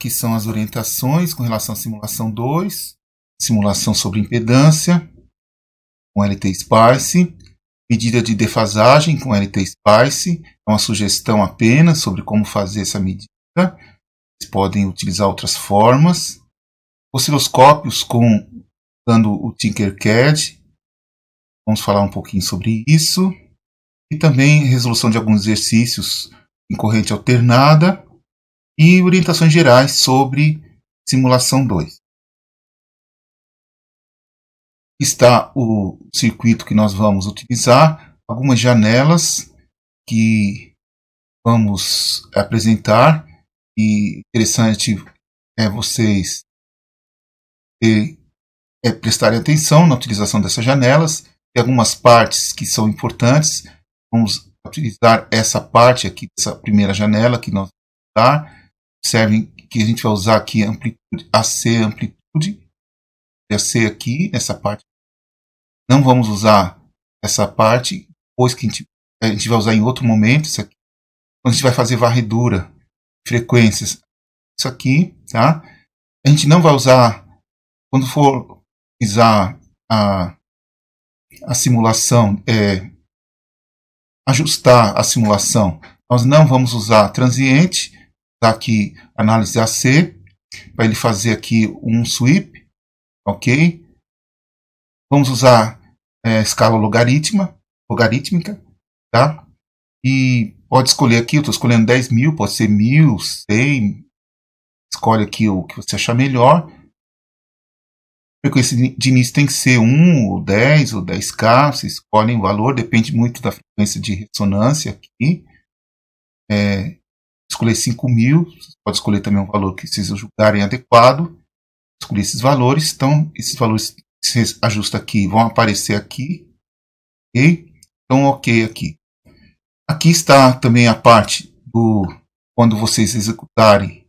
que são as orientações com relação à simulação 2, simulação sobre impedância com LT-Spice, medida de defasagem com LT-Spice, é uma sugestão apenas sobre como fazer essa medida. Vocês podem utilizar outras formas. Osciloscópios usando o Tinkercad, vamos falar um pouquinho sobre isso. E também resolução de alguns exercícios em corrente alternada e orientações gerais sobre simulação 2. Está o circuito que nós vamos utilizar, algumas janelas que vamos apresentar, e interessante é vocês prestarem atenção na utilização dessas janelas. Tem algumas partes que são importantes. Vamos utilizar essa parte aqui, dessa primeira janela que nós vamos usar. Observem que a gente vai usar aqui amplitude, AC amplitude, AC aqui, nessa parte. Não vamos usar essa parte, depois que a gente vai usar em outro momento, isso aqui. Quando a gente vai fazer varredura, frequências, isso aqui, tá? A gente não vai usar, quando for usar a simulação, ajustar a simulação, nós não vamos usar transiente, tá? Aqui análise AC, para ele fazer aqui um sweep, ok? Vamos usar escala logarítmica, tá? E pode escolher aqui, eu estou escolhendo 10.000, pode ser 1.000, 100, escolhe aqui o que você achar melhor. A frequência de início tem que ser 1, ou 10, ou 10K, vocês escolhem o valor, depende muito da frequência de ressonância aqui. Escolher 5.000, você pode escolher também um valor que vocês julgarem adequado. Escolher esses valores, então esses valores que você ajusta aqui vão aparecer aqui, ok? Então ok aqui. Aqui está também a parte do, quando vocês executarem,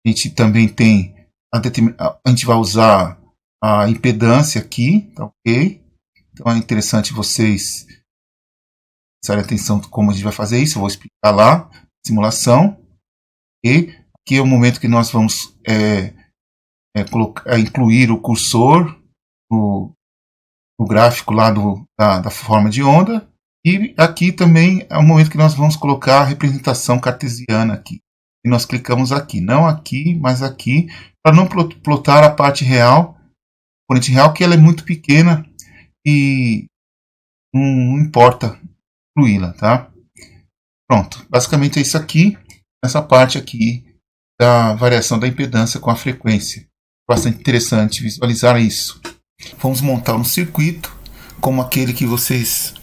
a gente também tem, a gente vai usar a impedância aqui, tá ok? Então é interessante vocês prestarem atenção como a gente vai fazer isso, eu vou explicar lá, simulação, ok? Aqui é o momento que nós vamos incluir o cursor no gráfico lá da forma de onda, e aqui também é o momento que nós vamos colocar a representação cartesiana aqui. E nós clicamos aqui, não aqui, mas aqui, para não plotar a parte real, a componente real, que ela é muito pequena e não importa incluí-la, tá? Pronto, basicamente é isso aqui, essa parte aqui da variação da impedância com a frequência. Bastante interessante visualizar isso. Vamos montar um circuito como aquele que vocês,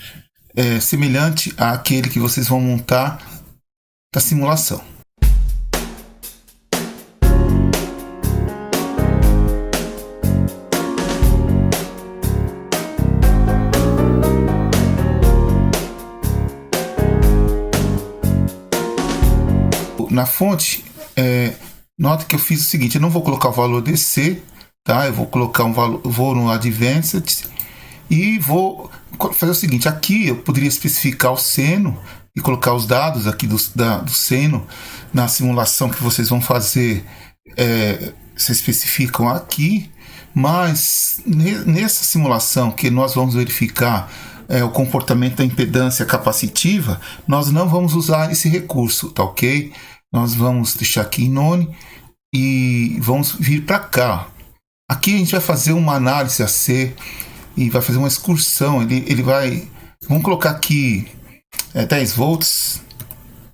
semelhante àquele que vocês vão montar da simulação. Na fonte, nota que eu fiz o seguinte, eu não vou colocar o valor DC, tá? Eu vou colocar um valor, vou no Advanced e vou fazer o seguinte, aqui eu poderia especificar o seno e colocar os dados aqui do seno na simulação que vocês vão fazer, vocês especificam aqui, mas nessa simulação que nós vamos verificar o comportamento da impedância capacitiva, nós não vamos usar esse recurso, tá ok? Nós vamos deixar aqui em none e vamos vir para cá. Aqui a gente vai fazer uma análise AC e vai fazer uma excursão. Ele vai, vamos colocar aqui 10 volts,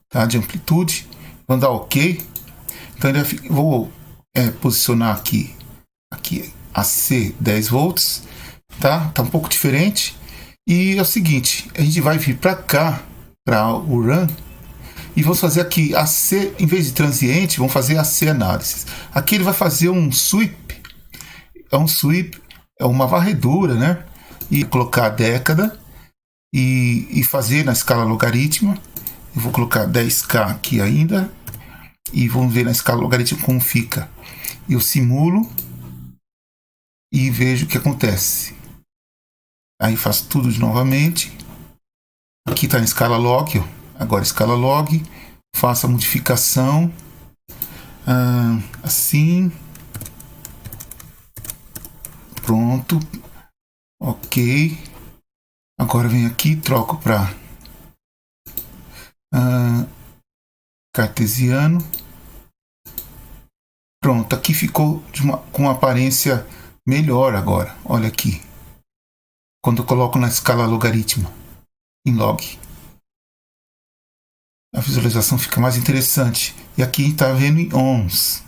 tá, de amplitude. Vamos dar OK. Então vou posicionar aqui AC 10 volts, tá? Tá um pouco diferente. E é o seguinte, a gente vai vir para cá, para o run, e vamos fazer aqui AC, em vez de transiente, vamos fazer AC análise. Aqui ele vai fazer um sweep, é uma varredura, né? E colocar a década e fazer na escala logarítmica. Eu vou colocar 10K aqui ainda e vamos ver na escala logarítmica como fica. Eu simulo e vejo o que acontece. Aí faço tudo de novamente. Aqui está em escala log, ó. Agora escala log, faço a modificação Assim. Pronto. Ok. Agora venho aqui, troco para cartesiano. Pronto, aqui ficou com uma aparência melhor agora. Olha aqui. Quando eu coloco na escala logaritmo em log, a visualização fica mais interessante. E aqui está vendo em ohms,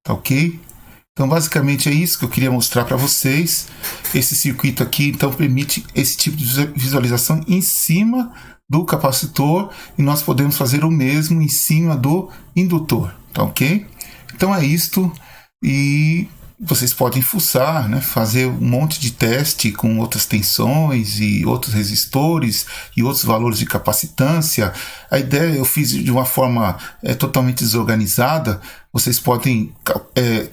tá ok? Então basicamente é isso que eu queria mostrar para vocês. Esse circuito aqui então permite esse tipo de visualização em cima do capacitor, e nós podemos fazer o mesmo em cima do indutor, tá ok? Então é isto, e vocês podem fuçar, né, fazer um monte de teste com outras tensões e outros resistores e outros valores de capacitância. A ideia eu fiz de uma forma totalmente desorganizada. Vocês podem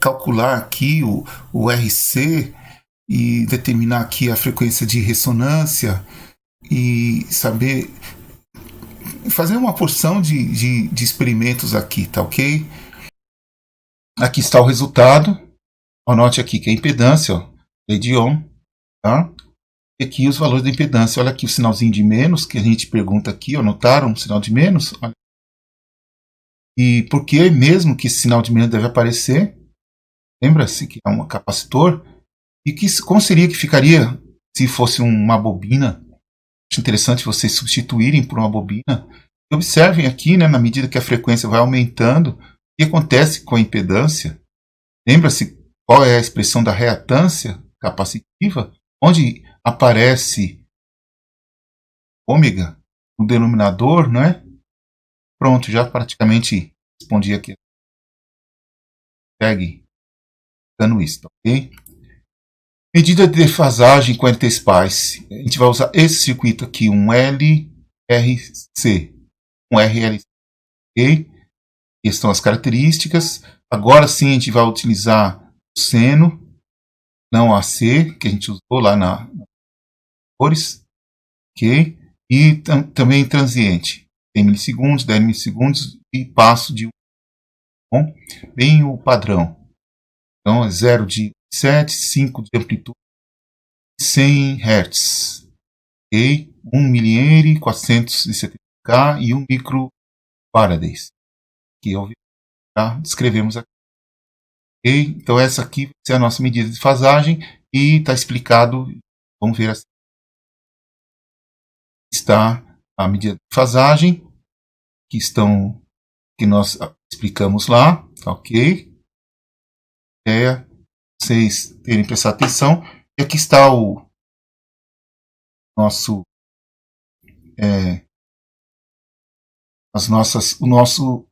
calcular aqui o RC e determinar aqui a frequência de ressonância e saber fazer uma porção de experimentos aqui, tá ok? Aqui está o resultado. Anote aqui que a impedância, ó, é de ohm, tá? E aqui os valores da impedância. Olha aqui o sinalzinho de menos, que a gente pergunta aqui, ó, notaram um sinal de menos? Olha. E por que mesmo que esse sinal de menos deve aparecer? Lembra-se que é um capacitor? E como seria que ficaria se fosse uma bobina? Acho interessante vocês substituírem por uma bobina. E observem aqui, né, na medida que a frequência vai aumentando, o que acontece com a impedância? Lembra-se qual é a expressão da reatância capacitiva? Onde aparece ômega no denominador, não é? Pronto, já praticamente respondi aqui. Segue dando isso, ok? Medida de defasagem com LT-Spice. A gente vai usar esse circuito aqui, um LRC, um RLC, ok? Essas são as características. Agora sim a gente vai utilizar o seno, não AC, que a gente usou lá na cores, ok? E também transiente, 10 milissegundos, 10 milissegundos e passo de 1, bom? Bem o padrão. Então é 0 de 7, 5 de amplitude, 100 Hz, ok? 1 milliamp, 470K e 1 microfarads, que já descrevemos aqui. Okay? Então essa aqui vai ser a nossa medida de fasagem e está explicado. Vamos ver assim. Está a medida de fasagem que nós explicamos lá, ok? Vocês terem prestado atenção. E aqui está o nosso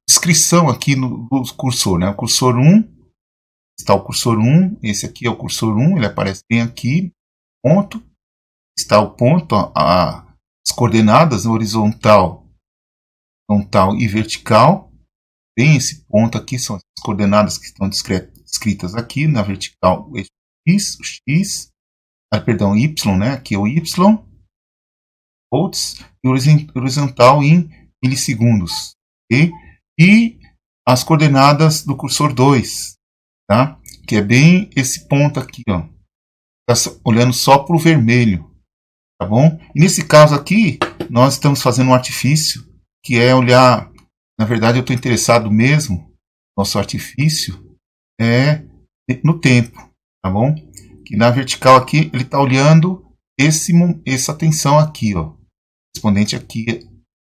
descrição aqui no cursor, né? O cursor 1. Está o cursor 1, esse aqui é o cursor 1, ele aparece bem aqui, ponto. Está o ponto, as coordenadas horizontal e vertical. Bem, esse ponto aqui são as coordenadas que estão descritas aqui, na vertical o X, Y, né? Aqui é o Y, volts, e horizontal em milissegundos. Okay? E as coordenadas do cursor 2. Tá? Que é bem esse ponto aqui, ó. Tá olhando só para o vermelho, tá bom? E nesse caso aqui, nós estamos fazendo um artifício, que é olhar, na verdade eu estou interessado mesmo, nosso artifício é no tempo, tá bom? Que na vertical aqui, ele está olhando essa tensão aqui, ó. Respondente aqui é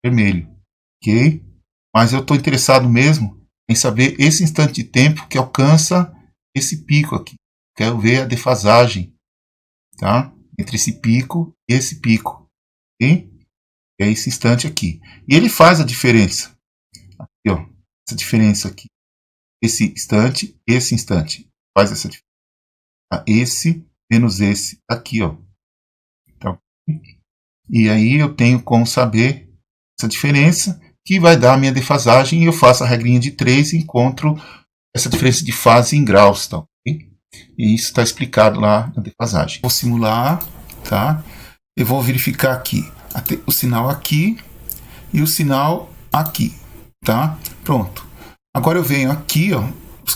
vermelho, ok? Mas eu estou interessado mesmo em saber esse instante de tempo que alcança esse pico aqui. Quero ver a defasagem, tá? Entre esse pico e esse pico. Okay? É esse instante aqui. E ele faz a diferença. Aqui, ó, essa diferença aqui. Esse instante. Faz essa diferença. Tá? Esse menos esse aqui, ó. Tá? E aí eu tenho como saber essa diferença, que vai dar a minha defasagem, e eu faço a regrinha de 3 e encontro essa diferença de fase em graus. Tá, okay? E isso está explicado lá na defasagem. Vou simular, tá? Eu vou verificar aqui o sinal aqui e o sinal aqui, tá? Pronto. Agora eu venho aqui, ó,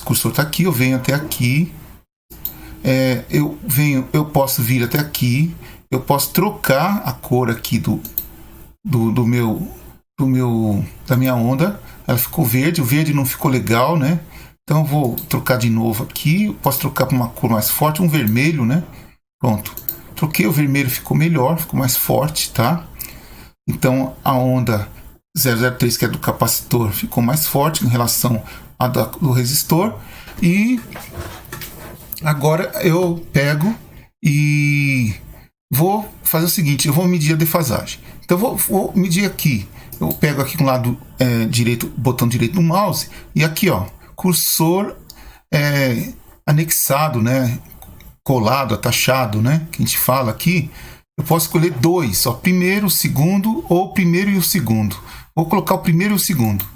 cursor está aqui, eu venho até aqui, eu posso vir até aqui, eu posso trocar a cor aqui da minha onda. Ela ficou verde, o verde não ficou legal, né? Então eu vou trocar de novo aqui, eu posso trocar para uma cor mais forte, um vermelho, né? Pronto, troquei, o vermelho ficou melhor, ficou mais forte, tá? Então a onda 003, que é do capacitor, ficou mais forte em relação à do resistor. E agora eu pego e vou fazer o seguinte, eu vou medir a defasagem. Então eu vou medir aqui, eu pego aqui com o lado direito, botão direito do mouse, e aqui, ó, cursor anexado, né, colado, atachado, né, que a gente fala aqui. Eu posso escolher dois, ó, primeiro, segundo, ou o primeiro e o segundo. Vou colocar o primeiro e o segundo.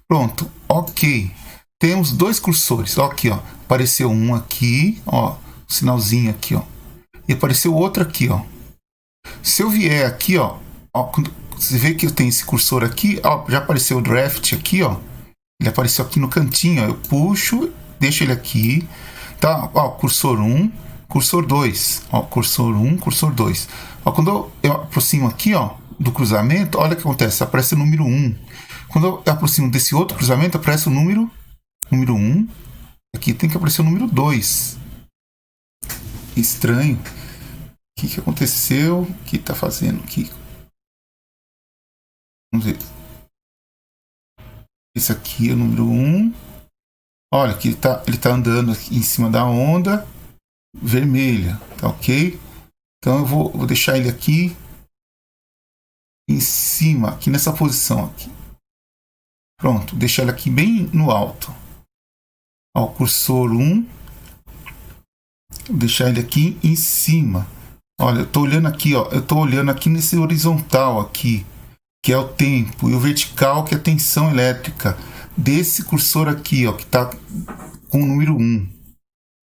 Pronto, ok. Temos dois cursores, ó, aqui, ó, apareceu um aqui, ó, um sinalzinho aqui, ó, e apareceu outro aqui, ó. Se eu vier aqui, ó, você vê que eu tenho esse cursor aqui, ó, já apareceu o draft aqui, ó, ele apareceu aqui no cantinho, ó, eu puxo, deixo ele aqui, tá, ó, cursor 1, cursor 2, ó, cursor 1, cursor 2. Ó, quando eu aproximo aqui, ó, do cruzamento, olha o que acontece, aparece o número 1. Quando eu aproximo desse outro cruzamento, aparece o número 1. Aqui tem que aparecer o número 2. Estranho. O que aconteceu? O que está fazendo aqui? Vamos ver. Esse aqui é o número 1. Olha, que ele tá andando aqui em cima da onda vermelha. Tá ok? Então eu vou deixar ele aqui em cima, aqui nessa posição aqui. Pronto, deixar ele aqui bem no alto. Ó, cursor 1. Vou deixar ele aqui em cima. Olha, eu tô olhando aqui, ó, eu tô olhando aqui nesse horizontal aqui, que é o tempo, e o vertical, que é a tensão elétrica desse cursor aqui, ó, que tá com o número 1,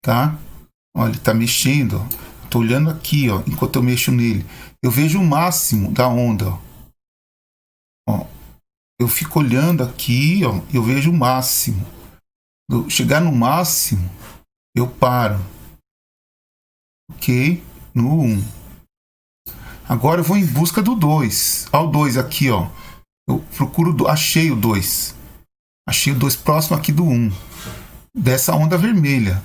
tá? Olha, ele tá mexendo, ó. Tô olhando aqui, ó, enquanto eu mexo nele. Eu vejo o máximo da onda, ó. Eu fico olhando aqui, ó, eu vejo o máximo. Chegar no máximo, eu paro. Ok? No 1. Agora eu vou em busca do 2. Olha o 2 aqui, ó. Eu procuro, achei o 2. Achei o 2 próximo aqui do 1. Dessa onda vermelha.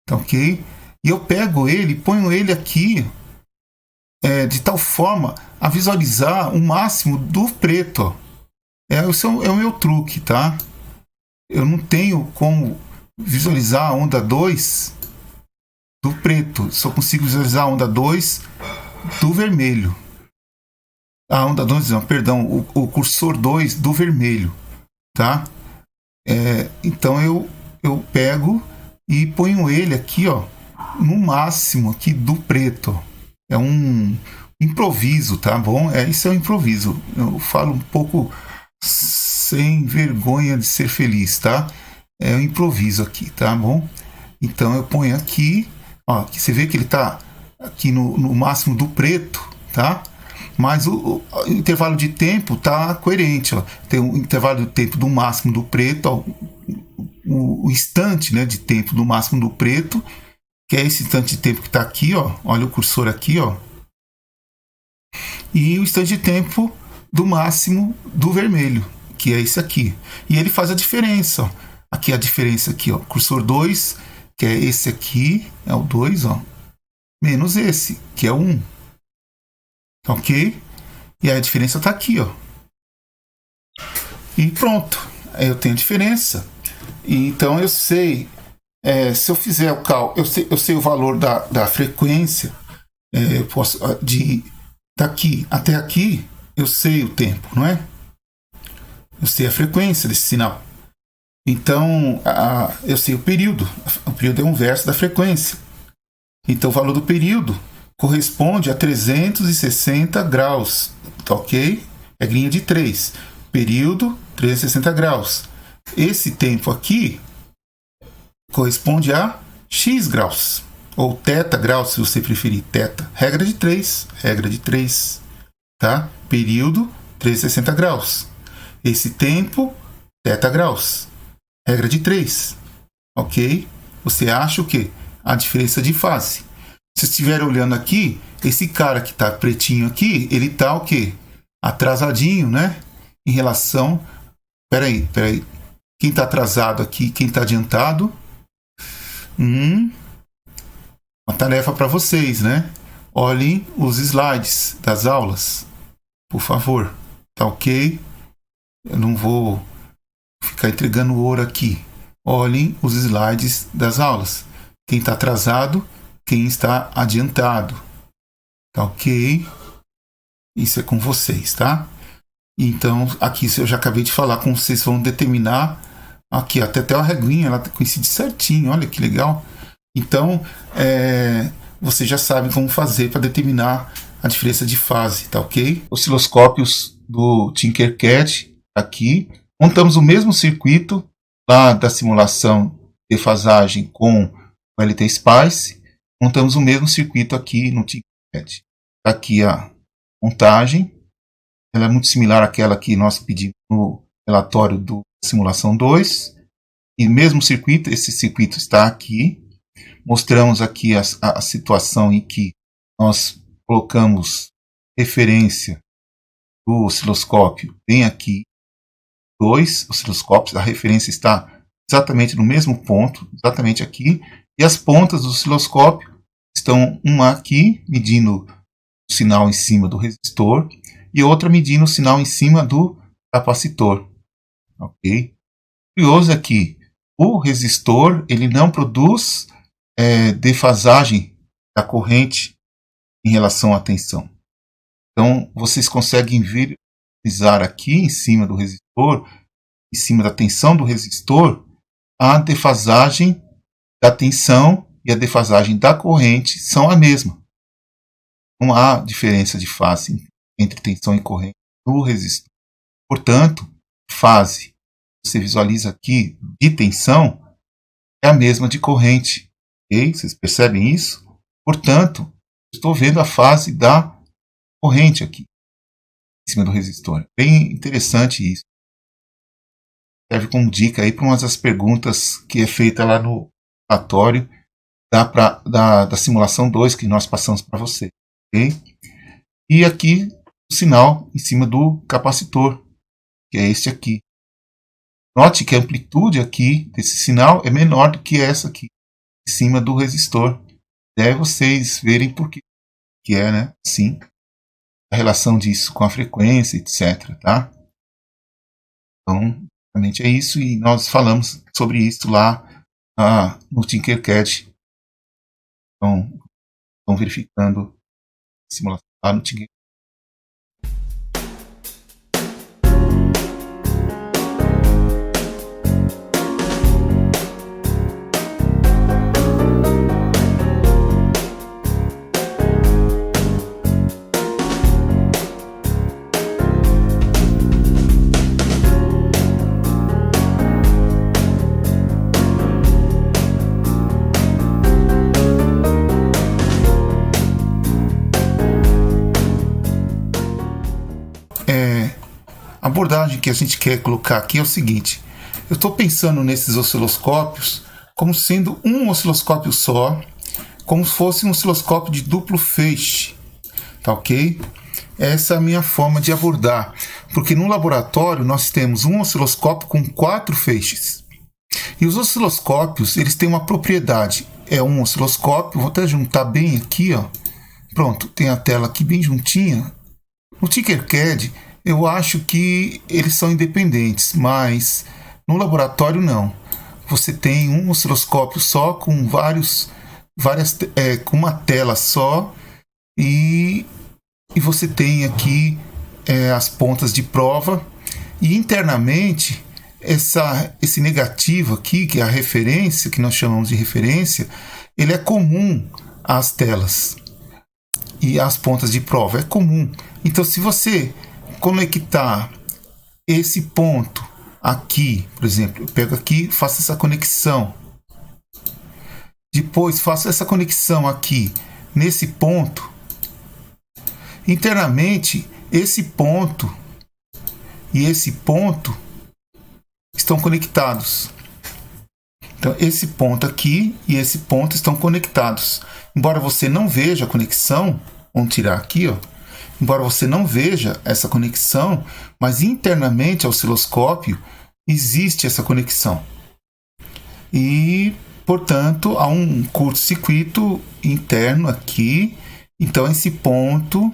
Tá ok? E eu pego ele e ponho ele aqui de tal forma a visualizar o máximo do preto, ó. Esse é o meu truque, tá? Eu não tenho como visualizar a onda 2 do preto, só consigo visualizar a onda 2 do vermelho. A onda 2, não, perdão, o cursor 2 do vermelho, tá? Então eu pego e ponho ele aqui, ó, no máximo aqui do preto. É um improviso, tá bom? Isso é um improviso. Eu falo um pouco sem vergonha de ser feliz, tá? É um improviso aqui, tá bom? Então eu ponho aqui, ó, que você vê que ele tá aqui no máximo do preto, tá? Mas o intervalo de tempo tá coerente, ó. Tem o intervalo de tempo do máximo do preto, ó, o instante, né, de tempo do máximo do preto, que é esse instante de tempo que tá aqui, ó. Olha o cursor aqui, ó. E o instante de tempo do máximo do vermelho, que é esse aqui. E ele faz a diferença, ó. Aqui a diferença aqui, ó. Cursor 2, que é esse aqui, é o 2, ó. Menos esse, que é o 1. Ok? E aí a diferença está aqui, ó. E pronto. Aí eu tenho a diferença. E então eu sei, se eu fizer o cálculo, eu sei o valor da frequência, eu posso, daqui até aqui, eu sei o tempo, não é? Eu sei a frequência desse sinal. Então, eu sei o período. O período é um verso da frequência. Então, o valor do período corresponde a 360 graus, tá ok? Regrinha de 3. Período, 360 graus. Esse tempo aqui corresponde a x graus, ou θ graus, se você preferir, θ. Regra de 3, tá? Período, 360 graus. Esse tempo θ graus. Regra de 3. Ok? Você acha o quê? A diferença de fase. Se estiver olhando aqui, esse cara que está pretinho aqui, ele está o quê? Atrasadinho, né? Em relação... Peraí. Quem está atrasado aqui, quem está adiantado? Uma tarefa para vocês, né? Olhem os slides das aulas, por favor. Tá ok? Eu não vou ficar entregando ouro aqui. Olhem os slides das aulas. Quem está atrasado, quem está adiantado. Tá ok? Isso é com vocês, tá? Então, aqui eu já acabei de falar como vocês vão determinar. Aqui, até a regrinha, ela coincide certinho. Olha que legal. Então, vocês já sabem como fazer para determinar a diferença de fase, tá ok? Osciloscópios do Tinkercad, aqui. Montamos o mesmo circuito lá da simulação de defasagem com o LT Spice. Montamos o mesmo circuito aqui no Tinkercad. Aqui a montagem. Ela é muito similar àquela que nós pedimos no relatório do simulação 2. E mesmo circuito, esse circuito está aqui. Mostramos aqui a situação em que nós colocamos referência do osciloscópio bem aqui. 2 osciloscópios, a referência está exatamente no mesmo ponto, exatamente aqui. E as pontas do osciloscópio estão uma aqui, medindo o sinal em cima do resistor, e outra medindo o sinal em cima do capacitor. Ok? Curioso é que o resistor ele não produz defasagem da corrente em relação à tensão. Então, vocês conseguem visualizar aqui em cima do resistor, em cima da tensão do resistor, a defasagem da tensão e a defasagem da corrente são a mesma. Não há diferença de fase entre tensão e corrente no resistor. Portanto, fase, você visualiza aqui, de tensão, é a mesma de corrente. Okay? Vocês percebem isso? Portanto, estou vendo a fase da corrente aqui, em cima do resistor. Bem interessante isso. Serve como dica aí para uma das perguntas que é feita lá no relatório da simulação 2 que nós passamos para você. Okay? E aqui o sinal em cima do capacitor, que é este aqui. Note que a amplitude aqui desse sinal é menor do que essa aqui, em cima do resistor. Daí vocês verem por que é, né? Sim, a relação disso com a frequência, etc. Tá? Então, realmente é isso, e nós falamos sobre isso lá no Tinkercad. Então, estão verificando a simulação lá no Tinkercad. A abordagem que a gente quer colocar aqui é o seguinte: eu estou pensando nesses osciloscópios como sendo um osciloscópio só, como se fosse um osciloscópio de duplo feixe, tá ok? Essa é a minha forma de abordar, porque no laboratório nós temos um osciloscópio com 4 feixes. E os osciloscópios, eles têm uma propriedade, é um osciloscópio, vou até juntar bem aqui, ó. Pronto, tem a tela aqui bem juntinha. No Tinkercad, eu acho que eles são independentes, mas no laboratório não. Você tem um osciloscópio só com com uma tela só, e você tem aqui as pontas de prova, e internamente esse negativo aqui, que é a referência, que nós chamamos de referência, ele é comum às telas e às pontas de prova, é comum. Então, se você conectar esse ponto aqui, por exemplo, eu pego aqui, faço essa conexão, depois faço essa conexão aqui nesse ponto, internamente esse ponto e esse ponto estão conectados. Então, esse ponto aqui e esse ponto estão conectados. Embora você não veja a conexão, vamos tirar aqui, ó. Embora você não veja essa conexão, mas internamente ao osciloscópio existe essa conexão. E, portanto, há um curto-circuito interno aqui. Então, esse ponto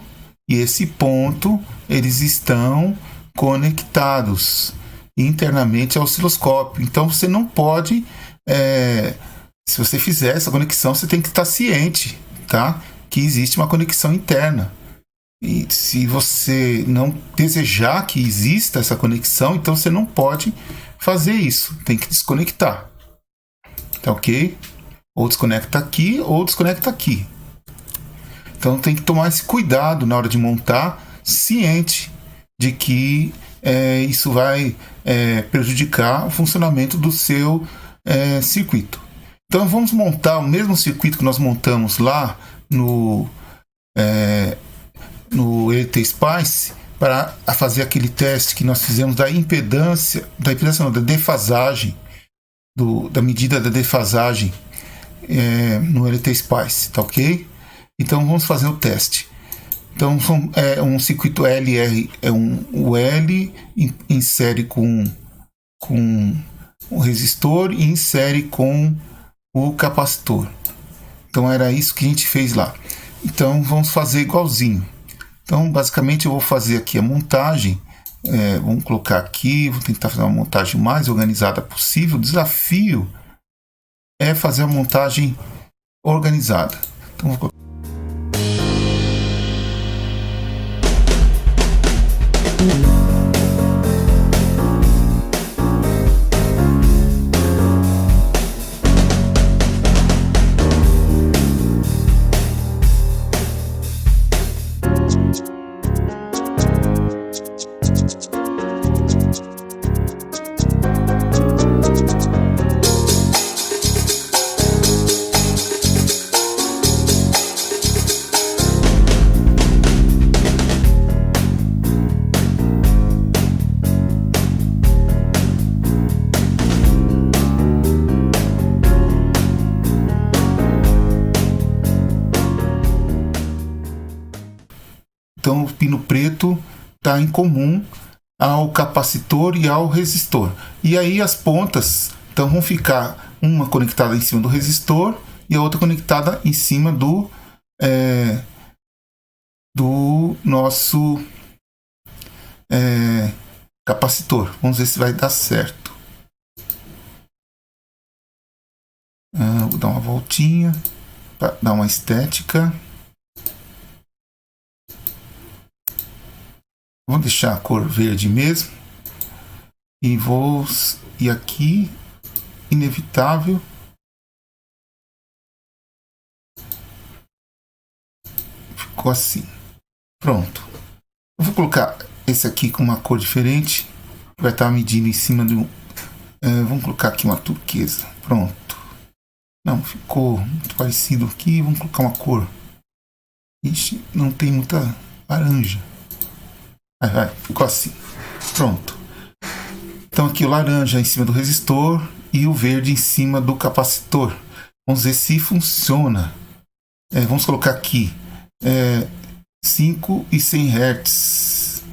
e esse ponto, eles estão conectados internamente ao osciloscópio. Então, você não pode... se você fizer essa conexão, você tem que estar ciente, tá? Que existe uma conexão interna. E se você não desejar que exista essa conexão, então você não pode fazer isso. Tem que desconectar. Tá ok? Ou desconecta aqui, ou desconecta aqui. Então tem que tomar esse cuidado na hora de montar, ciente de que isso vai prejudicar o funcionamento do seu circuito. Então vamos montar o mesmo circuito que nós montamos lá no ET Spice para fazer aquele teste que nós fizemos da impedância, da defasagem, da medida da defasagem no ET Spice, tá ok? Então vamos fazer o teste. Então um circuito LR, o L em série com o resistor e em série com o capacitor. Então era isso que a gente fez lá. Então vamos fazer igualzinho. Então basicamente eu vou fazer aqui a montagem. Vamos colocar aqui, vou tentar fazer uma montagem mais organizada possível. O desafio é fazer a montagem organizada. Então vou colocar. Então o pino preto está em comum ao capacitor e ao resistor. E aí as pontas então vão ficar uma conectada em cima do resistor e a outra conectada em cima do nosso capacitor. Vamos ver se vai dar certo. Vou dar uma voltinha para dar uma estética. Vou deixar a cor verde mesmo. E aqui, inevitável. Ficou assim. Pronto. Eu vou colocar esse aqui com uma cor diferente. Vai estar medindo em cima de um... vamos colocar aqui uma turquesa. Pronto. Não, ficou muito parecido aqui. Vamos colocar uma cor. Ixi, não tem muita laranja. Ficou assim. Pronto. Então aqui o laranja em cima do resistor e o verde em cima do capacitor. Vamos ver se funciona. Vamos colocar aqui 5 e 100 Hz.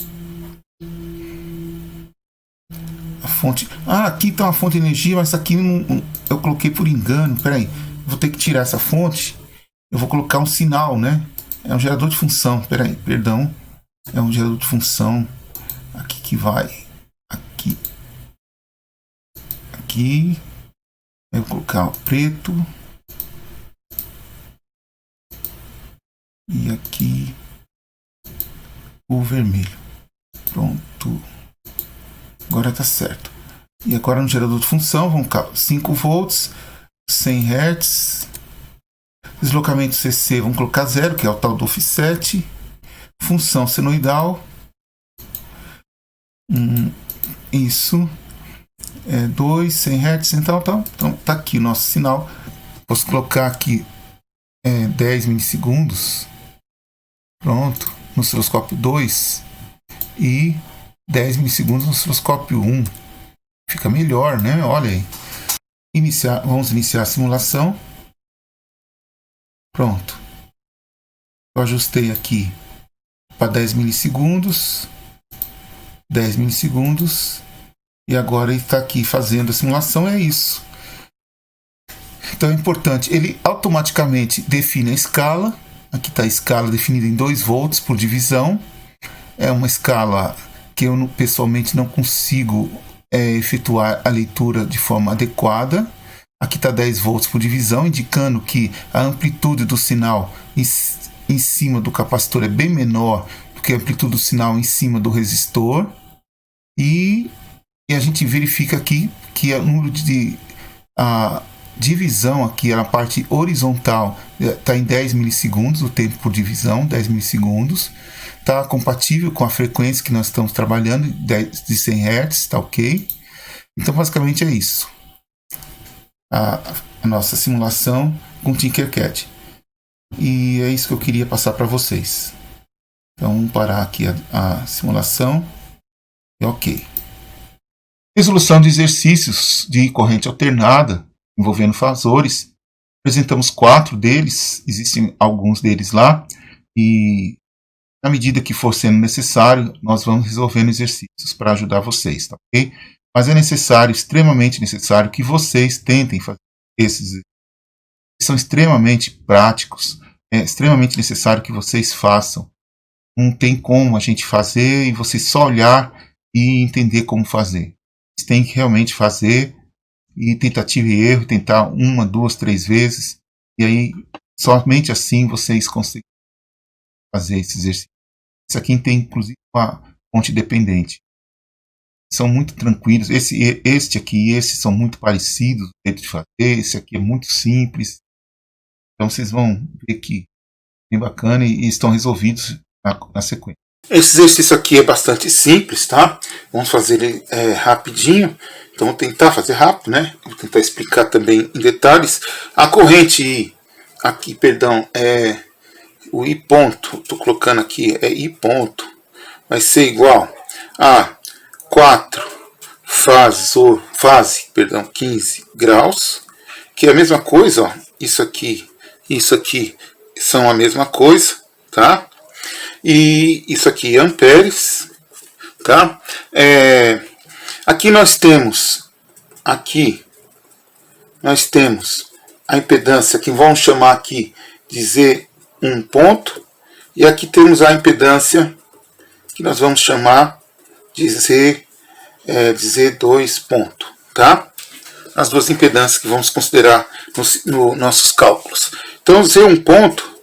A fonte. Aqui está uma fonte de energia, mas aqui eu coloquei por engano. Peraí, vou ter que tirar essa fonte. Eu vou colocar um sinal, né? É um gerador de função. Peraí, perdão. É um gerador de função aqui que vai aqui. Eu vou colocar o preto e aqui o vermelho. Pronto. Agora tá certo. E agora no gerador de função vamos colocar 5 volts, 100 Hz. Deslocamento CC vamos colocar 0, que é o tal do offset. Função senoidal. Isso. 2, 100 Hz, então tá aqui o nosso sinal. Posso colocar aqui 10 milissegundos. Pronto. No osciloscópio 2 e 10 milissegundos no osciloscópio 1. fica melhor, né? Olha aí. Vamos iniciar a simulação. Pronto. Eu ajustei aqui para 10 milissegundos. 10 milissegundos. E agora ele está aqui fazendo a simulação, é isso. Então é importante, ele automaticamente define a escala. Aqui está a escala definida em 2 volts por divisão. É uma escala que eu pessoalmente não consigo efetuar a leitura de forma adequada. Aqui está 10 volts por divisão, indicando que a amplitude do sinal em cima do capacitor é bem menor do que a amplitude do sinal em cima do resistor. E a gente verifica aqui que o número a divisão aqui na parte horizontal está em 10 milissegundos, o tempo por divisão, 10 milissegundos. Está compatível com a frequência que nós estamos trabalhando, de 100 Hz, está ok. Então basicamente é isso. A nossa simulação com Tinkercad. E é isso que eu queria passar para vocês. Então vamos parar aqui a simulação. E ok. Resolução de exercícios de corrente alternada envolvendo fasores. Apresentamos 4 deles, existem alguns deles lá, e na medida que for sendo necessário, nós vamos resolvendo exercícios para ajudar vocês, tá ok? Mas é necessário, extremamente necessário, que vocês tentem fazer esses exercícios. São extremamente práticos, é extremamente necessário que vocês façam. Não tem como a gente fazer e você só olhar e entender como fazer. Vocês têm que realmente fazer, e tentativa e erro, tentar 1, 2, 3 vezes, e aí somente assim vocês conseguem fazer esse exercício. Isso aqui tem inclusive uma fonte dependente. São muito tranquilos. Este aqui e esse são muito parecidos, o jeito de fazer. Esse aqui é muito simples. Então vocês vão ver que é bem bacana e estão resolvidos na sequência. Esse exercício aqui é bastante simples, tá? Vamos fazer ele rapidinho. Então vou tentar fazer rápido, né? Vou tentar explicar também em detalhes. A corrente I, aqui, perdão, é o I ponto. Estou colocando aqui, é I ponto. Vai ser igual a 4 fase, 15 graus. Que é a mesma coisa, ó. Isso aqui são a mesma coisa, tá? E isso aqui é amperes, tá? Aqui nós temos a impedância que vamos chamar aqui de Z1 ponto, e aqui temos a impedância que nós vamos chamar de Z2 ponto, tá? As duas impedâncias que vamos considerar nos nossos cálculos. Então Z1 ponto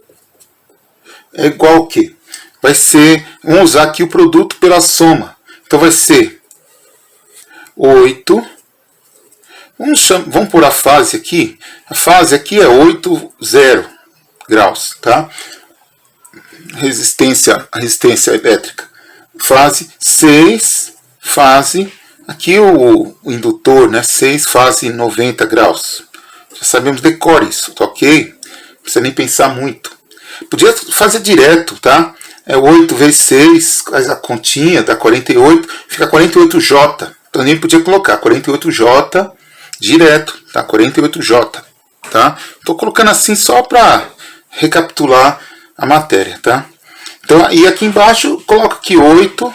é igual ao quê? Vai ser, vamos usar aqui o produto pela soma. Então vai ser 8. Vamos pôr a fase aqui. A fase aqui é 0 graus, tá? A resistência elétrica. Fase 6, fase, aqui o indutor, né? 6, fase 90 graus. Já sabemos decor isso, tá ok? Não precisa nem pensar muito. Podia fazer direto, tá? É 8 vezes 6, faz a continha, dá 48, fica 48J. Então nem podia colocar 48J direto, tá? 48J, tá? Estou colocando assim só para recapitular a matéria, tá? Então, e aqui embaixo, coloca aqui 8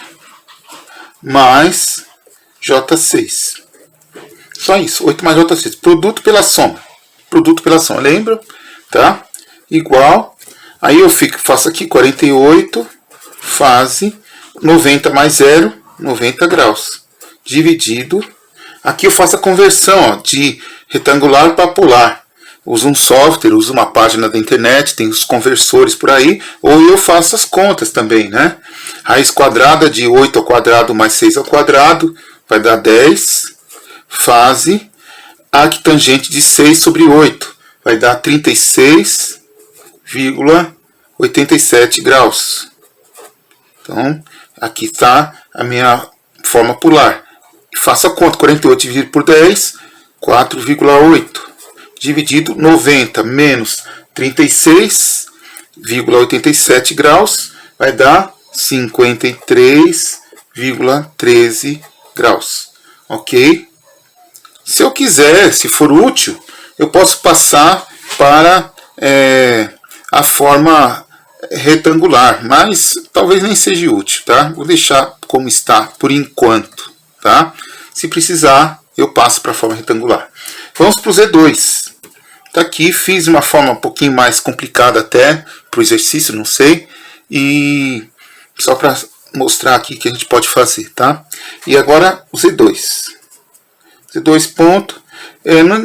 mais J6. Só isso, 8 mais J6. Produto pela soma. Produto pela soma, lembra? Tá? Igual. Aí eu faço aqui 48, fase, 90 mais 0, 90 graus. Dividido. Aqui eu faço a conversão, ó, de retangular para polar. Uso um software, uso uma página da internet, tem os conversores por aí, ou eu faço as contas também, né? Raiz quadrada de 8 ao quadrado mais 6 ao quadrado vai dar 10. Fase, arctangente de 6 sobre 8 vai dar 36,87 graus. Então, aqui está a minha forma polar. Faça a conta, 48 dividido por 10, 4,8. Dividido 90 menos 36,87 graus, vai dar 53,13 graus. Ok? Se eu quiser, se for útil, eu posso passar para a forma retangular, mas talvez nem seja útil, tá? Vou deixar como está por enquanto, tá? Se precisar, eu passo para a forma retangular. Vamos para o Z2. Tá aqui, fiz uma forma um pouquinho mais complicada até para o exercício, não sei, e só para mostrar aqui que a gente pode fazer, tá? E agora o Z2. Z2 ponto.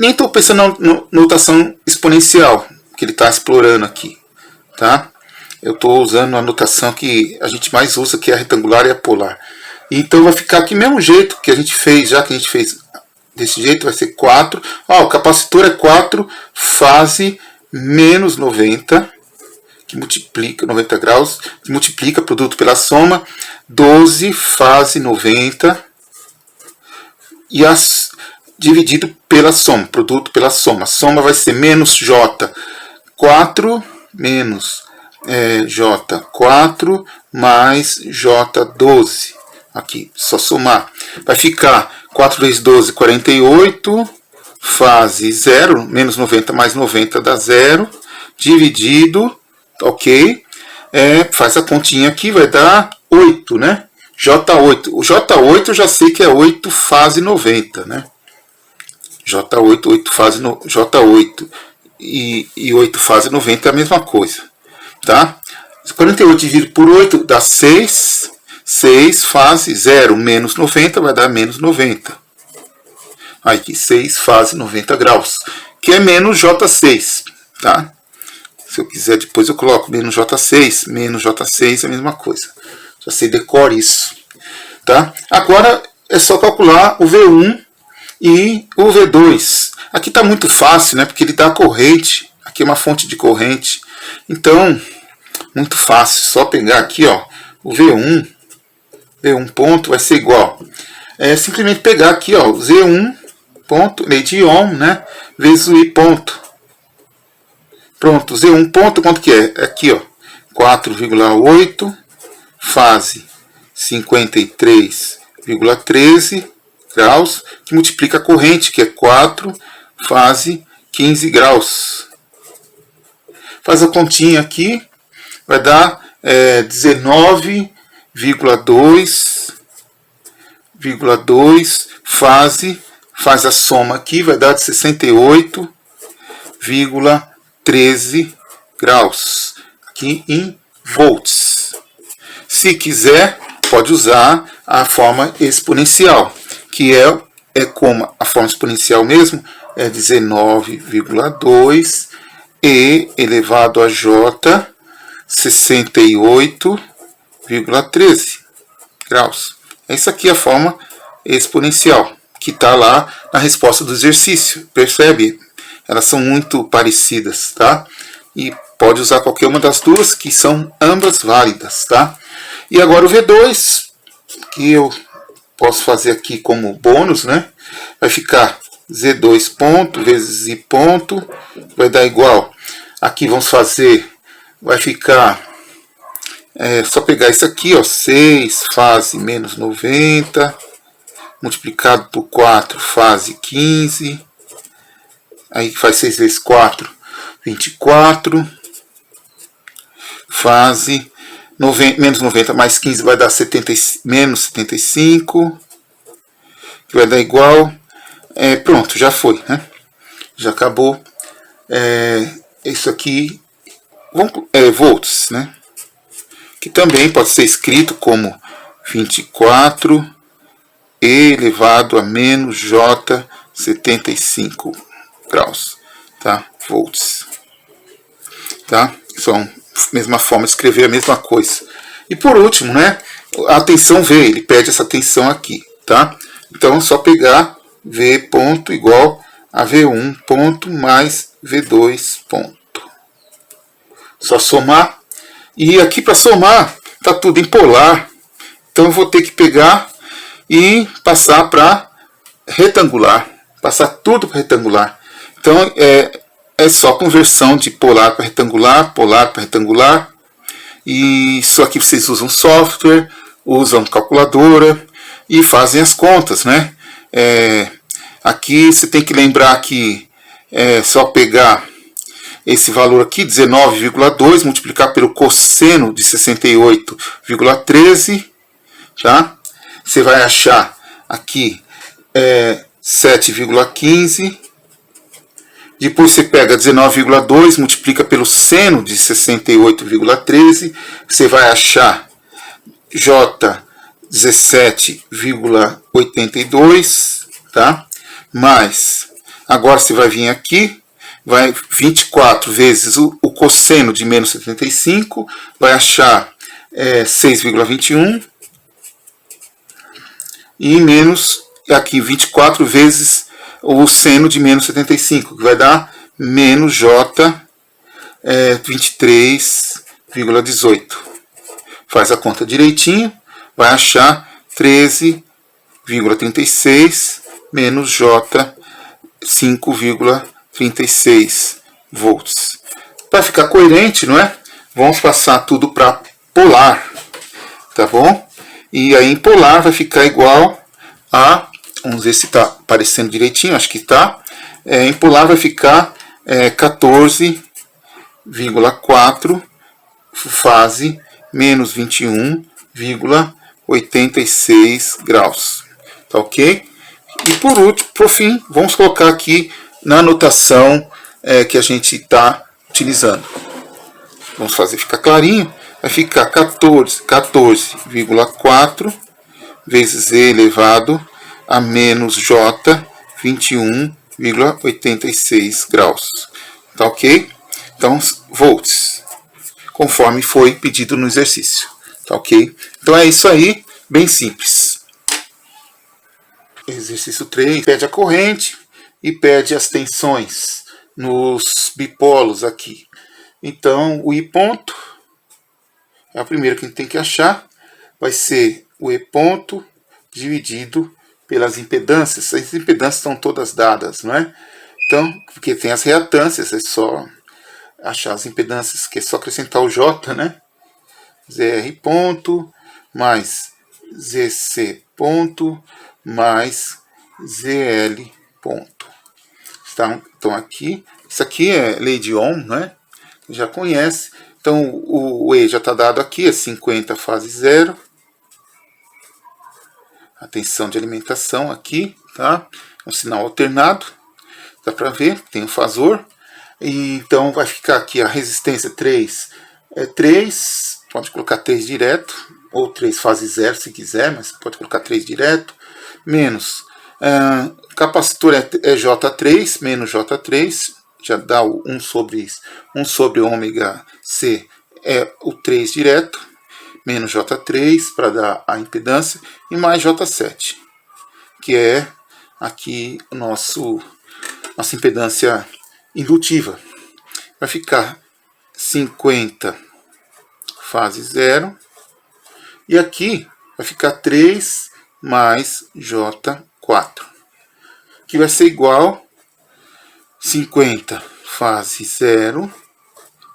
Nem estou pensando na notação exponencial que ele está explorando aqui, tá? Eu estou usando a notação que a gente mais usa, que é a retangular e a polar. Então vai ficar aqui mesmo jeito que a gente fez, já que a gente fez desse jeito, vai ser 4. O capacitor é 4, fase menos 90, que multiplica 90 graus, que multiplica produto pela soma, 12, fase 90, e dividido pela soma, produto pela soma. A soma vai ser menos J, 4 menos J4 mais J12. Aqui, só somar. Vai ficar 4 vezes 12, 48, fase 0, menos 90 mais 90 dá 0, dividido, ok? Faz a continha aqui, vai dar 8, né? J8. O J8 eu já sei que é 8 fase 90, né? J8, 8 fase J8 e 8 fase 90 é a mesma coisa, tá? 48 dividido por 8 dá 6. 6 fase 0 menos 90 vai dar menos 90. Aqui 6 fase 90 graus, que é menos J6, tá? Se eu quiser depois eu coloco menos J6, menos J6 é a mesma coisa. Já sei decorar isso, tá? Agora é só calcular o V1 e o V2. Aqui está muito fácil, né? Porque ele dá corrente. Aqui é uma fonte de corrente. Então, muito fácil. Só pegar aqui, ó, o V1 ponto vai ser igual. Simplesmente pegar aqui, ó, o Z1 ponto, lei de Ohm, né? Vezes o I ponto. Pronto, Z1 ponto, quanto que é? Aqui, ó, 4,8, fase 53,13 graus, que multiplica a corrente, que é 4, fase 15 graus. Faz a continha aqui, vai dar 19,2 faz a soma aqui, vai dar de 68,13 graus, aqui em volts. Se quiser, pode usar a forma exponencial, que é como a forma exponencial mesmo, é 19,2 e elevado a J, 68,13 graus. Essa aqui é a forma exponencial, que está lá na resposta do exercício. Percebe? Elas são muito parecidas, tá? E pode usar qualquer uma das duas, que são ambas válidas, tá? E agora o V2, que eu posso fazer aqui como bônus, né? Vai ficar Z2 ponto vezes I ponto, vai dar igual. Aqui vamos fazer, vai ficar, só pegar isso aqui, ó, 6 fase menos 90, multiplicado por 4, fase 15, aí faz 6 vezes 4, 24, fase menos 90 mais 15 vai dar menos 75, que vai dar igual, pronto, já foi, né? Já acabou. Isso aqui, volts, né? Que também pode ser escrito como 24 E elevado a menos J 75 graus, tá? Volts, tá? São mesma forma de escrever a mesma coisa. E por último, né, a tensão V, ele pede essa tensão aqui, tá? Então é só pegar V ponto igual a V1 ponto mais V2 ponto. Só somar. E aqui para somar, tá tudo em polar. Então eu vou ter que pegar e passar para retangular. Passar tudo para retangular. Então é só conversão de polar para retangular, polar para retangular. E isso aqui vocês usam software, usam calculadora e fazem as contas, né? Aqui você tem que lembrar que é só pegar esse valor aqui, 19,2, multiplicar pelo cosseno de 68,13, tá? Você vai achar aqui 7,15. Depois você pega 19,2, multiplica pelo seno de 68,13, você vai achar J 17,82, tá? Mais, agora você vai vir aqui, vai 24 vezes o cosseno de menos 75, vai achar 6,21, e menos, aqui 24 vezes o seno de menos 75, que vai dar menos J 23,18. Faz a conta direitinho, vai achar 13,36 menos J 5,36 volts. Para ficar coerente, não é? Vamos passar tudo para polar, tá bom? E aí em polar vai ficar igual a, vamos ver se está aparecendo direitinho, acho que está. Em polar vai ficar 14,4 fase menos 21,86 graus. Tá ok? E por último, por fim, vamos colocar aqui na notação que a gente está utilizando. Vamos fazer ficar clarinho. Vai ficar 14,4 vezes E elevado a menos J 21,86 graus. Tá ok? Então, volts, conforme foi pedido no exercício. Tá ok? Então é isso aí, bem simples. Exercício 3 pede a corrente e pede as tensões nos bipolos aqui. Então, o I ponto é a primeira que a gente tem que achar. Vai ser o E ponto dividido pelas impedâncias. As impedâncias estão todas dadas, não é? Então, porque tem as reatâncias, é só achar as impedâncias, que é só acrescentar o J, né? ZR ponto mais ZC ponto mais ZL ponto. Então aqui, isso aqui é lei de Ohm, né? Já conhece. Então o E já está dado aqui, é 50 fase 0. A tensão de alimentação aqui, tá? Um sinal alternado. Dá para ver, tem o fasor. E, então vai ficar aqui a resistência 3 é 3, pode colocar 3 direto, ou 3 fase 0 se quiser, mas pode colocar 3 direto, menos capacitor é J3, menos J3, já dá o 1 sobre ômega C, é o 3 direto, menos J3 para dar a impedância, e mais J7, que é aqui nossa impedância indutiva. Vai ficar 50 fase 0, e aqui vai ficar 3 mais J4, que vai ser igual 50 fase 0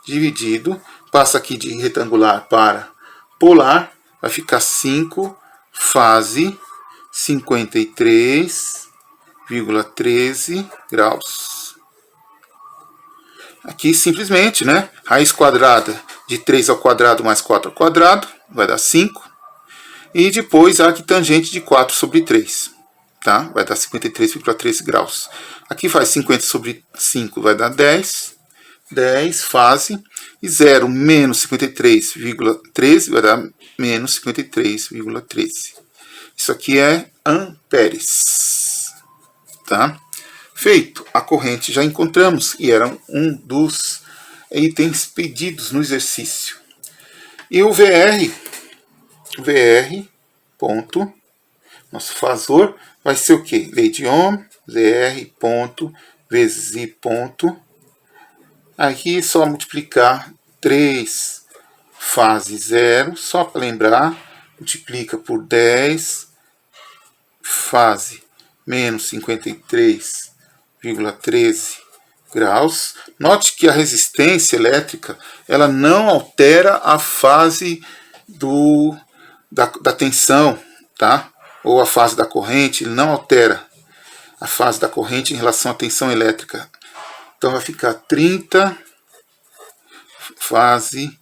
dividido, passa aqui de retangular para polar, vai ficar 5 fase 53,13 graus. Aqui simplesmente, né? Raiz quadrada de 3 ao quadrado mais 4 ao quadrado vai dar 5. E depois arquitangente de 4 sobre 3. Tá? Vai dar 53,13 graus. Aqui faz 50 sobre 5, vai dar 10. 10 fase. E 0 menos 53,13 vai dar menos 53,13. Isso aqui é amperes. Tá? Feito, a corrente já encontramos, e era um dos itens pedidos no exercício. E o VR ponto, nosso fasor, vai ser o quê? Lei de Ohm, VR ponto vezes I ponto. Aqui é só multiplicar 3 fase 0, só para lembrar, multiplica por 10 fase menos 53,13 graus. Note que a resistência elétrica ela não altera a fase da tensão, tá? Ou a fase da corrente, ele não altera. a fase da corrente em relação à tensão elétrica. Então vai ficar 30 fase.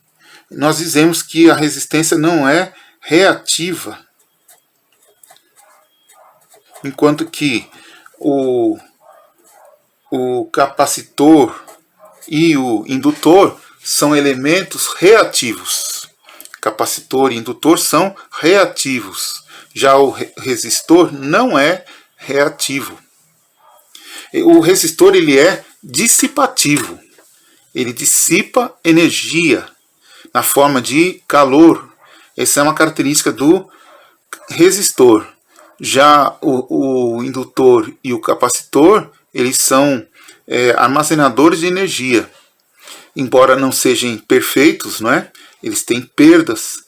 Nós dizemos que a resistência não é reativa, enquanto que o capacitor e o indutor são elementos reativos. Capacitor e indutor são reativos. Já o resistor não é reativo. O resistor ele é dissipativo. Ele dissipa energia na forma de calor. Essa é uma característica do resistor. Já o indutor e o capacitor, eles são armazenadores de energia. Embora não sejam perfeitos, não é? Eles têm perdas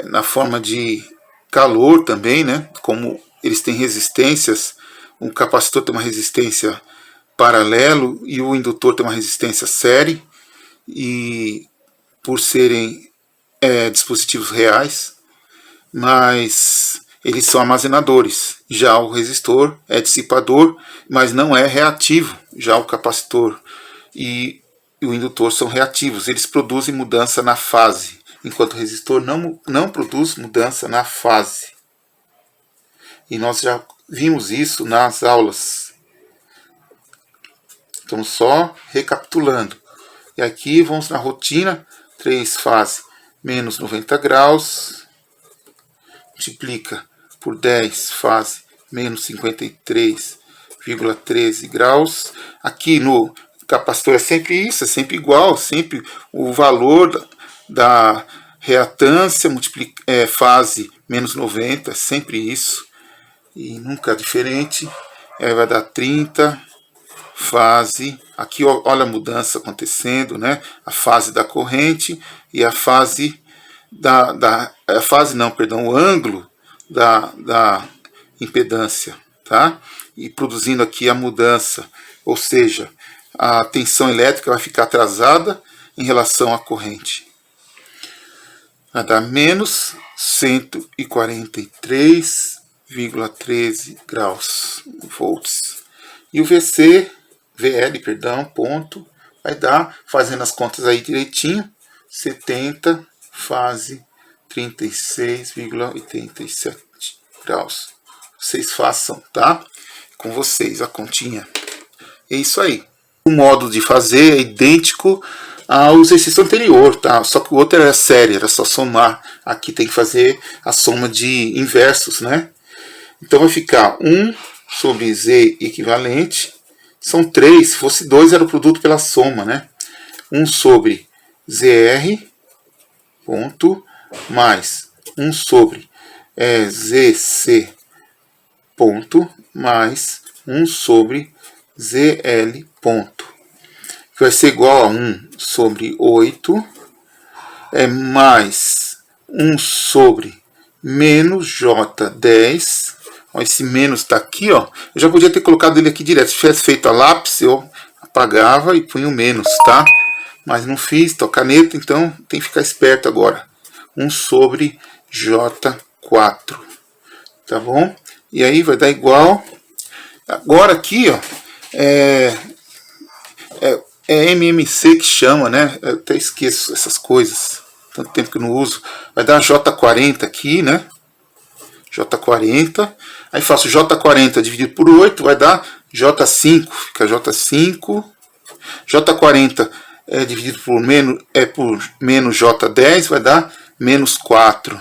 na forma de calor também, né? Como eles têm resistências, o capacitor tem uma resistência paralelo e o indutor tem uma resistência série, e por serem dispositivos reais, mas eles são armazenadores. Já o resistor é dissipador, mas não é reativo. Já o capacitor e o indutor são reativos, eles produzem mudança na fase, enquanto o resistor não produz mudança na fase. E nós já vimos isso nas aulas. Estamos só recapitulando. E aqui vamos na rotina, 3 fase menos 90 graus, multiplica por 10 fase menos 53,13 graus. Aqui no capacitor é sempre isso, é sempre igual, sempre o valor da reatância, fase menos 90, é sempre isso, e nunca diferente. Aí vai dar 30 fase, aqui olha a mudança acontecendo, né? A fase da corrente e a fase o ângulo da impedância, tá? E produzindo aqui a mudança, ou seja, a tensão elétrica vai ficar atrasada em relação à corrente. Vai dar menos 143,13 graus, volts. E o VL, ponto, vai dar, fazendo as contas aí direitinho, 70 fase 36,87 graus. Vocês façam, tá? Com vocês a continha. É isso aí. O modo de fazer é idêntico ao exercício anterior, tá? Só que o outro era série, era só somar. Aqui tem que fazer a soma de inversos, né? Então vai ficar 1 sobre Z equivalente. São 3, se fosse 2 era o produto pela soma, né? 1 sobre ZR, ponto, mais 1 sobre ZC, ponto, mais 1 sobre ZL, ponto, que vai ser igual a 1 sobre 8, mais 1 sobre menos J10. Ó, esse menos está aqui, ó. Eu já podia ter colocado ele aqui direto. Se tivesse feito a lápis, eu apagava e punha o menos, tá? Mas não fiz, tô caneta, então tem que ficar esperto agora. 1 sobre J4, tá bom? E aí vai dar igual. Agora aqui, ó, é MMC que chama, né? Eu até esqueço essas coisas, tanto tempo que eu não uso. Vai dar J40 aqui, né? J40. Aí faço J40 dividido por 8, vai dar J5. Fica J5. J40 dividido por menos J10, vai dar menos 4.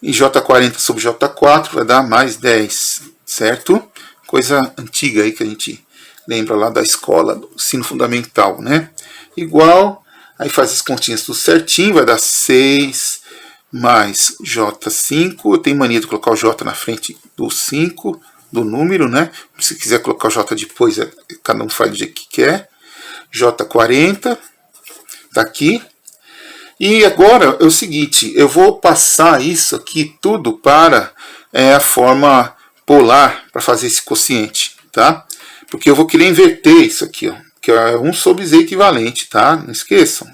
E J40 sobre J4 vai dar mais 10, certo? Coisa antiga aí que a gente lembra lá da escola, do ensino fundamental, né? Igual, aí faz as continhas tudo certinho, vai dar 6 mais J5. Eu tenho mania de colocar o J na frente do 5, do número, né? Se quiser colocar o J depois, cada um faz do jeito que quer. J40, tá aqui. E agora é o seguinte, eu vou passar isso aqui tudo para a forma polar, para fazer esse quociente, tá? Porque eu vou querer inverter isso aqui, ó, que é 1 sobre Z equivalente, tá? Não esqueçam.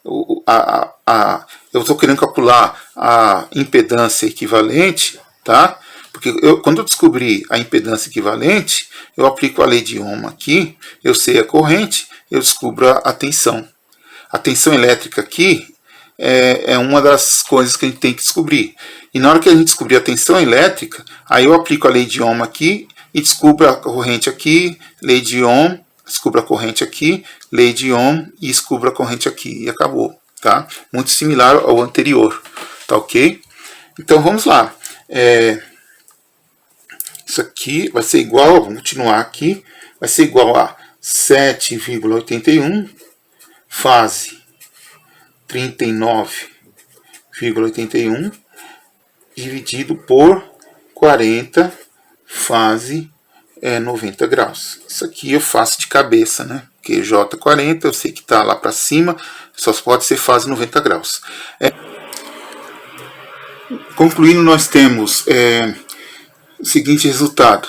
Eu estou querendo calcular a impedância equivalente, tá? Porque quando eu descobri a impedância equivalente, eu aplico a lei de Ohm aqui, eu sei a corrente, eu descubro a tensão. A tensão elétrica aqui é uma das coisas que a gente tem que descobrir. E na hora que a gente descobrir a tensão elétrica, aí eu aplico a lei de Ohm aqui e descubro a corrente aqui, lei de Ohm, descubro a corrente aqui, lei de Ohm e descubro a corrente aqui. E acabou, tá? Muito similar ao anterior, tá ok? Então vamos lá. Isso aqui vai ser igual, vamos continuar aqui, vai ser igual a 7,81 fase 39,81 dividido por 40 fase 90 graus. Isso aqui eu faço de cabeça, né? Porque J40 eu sei que está lá para cima, só pode ser fase 90 graus. Concluindo, nós temos o seguinte resultado.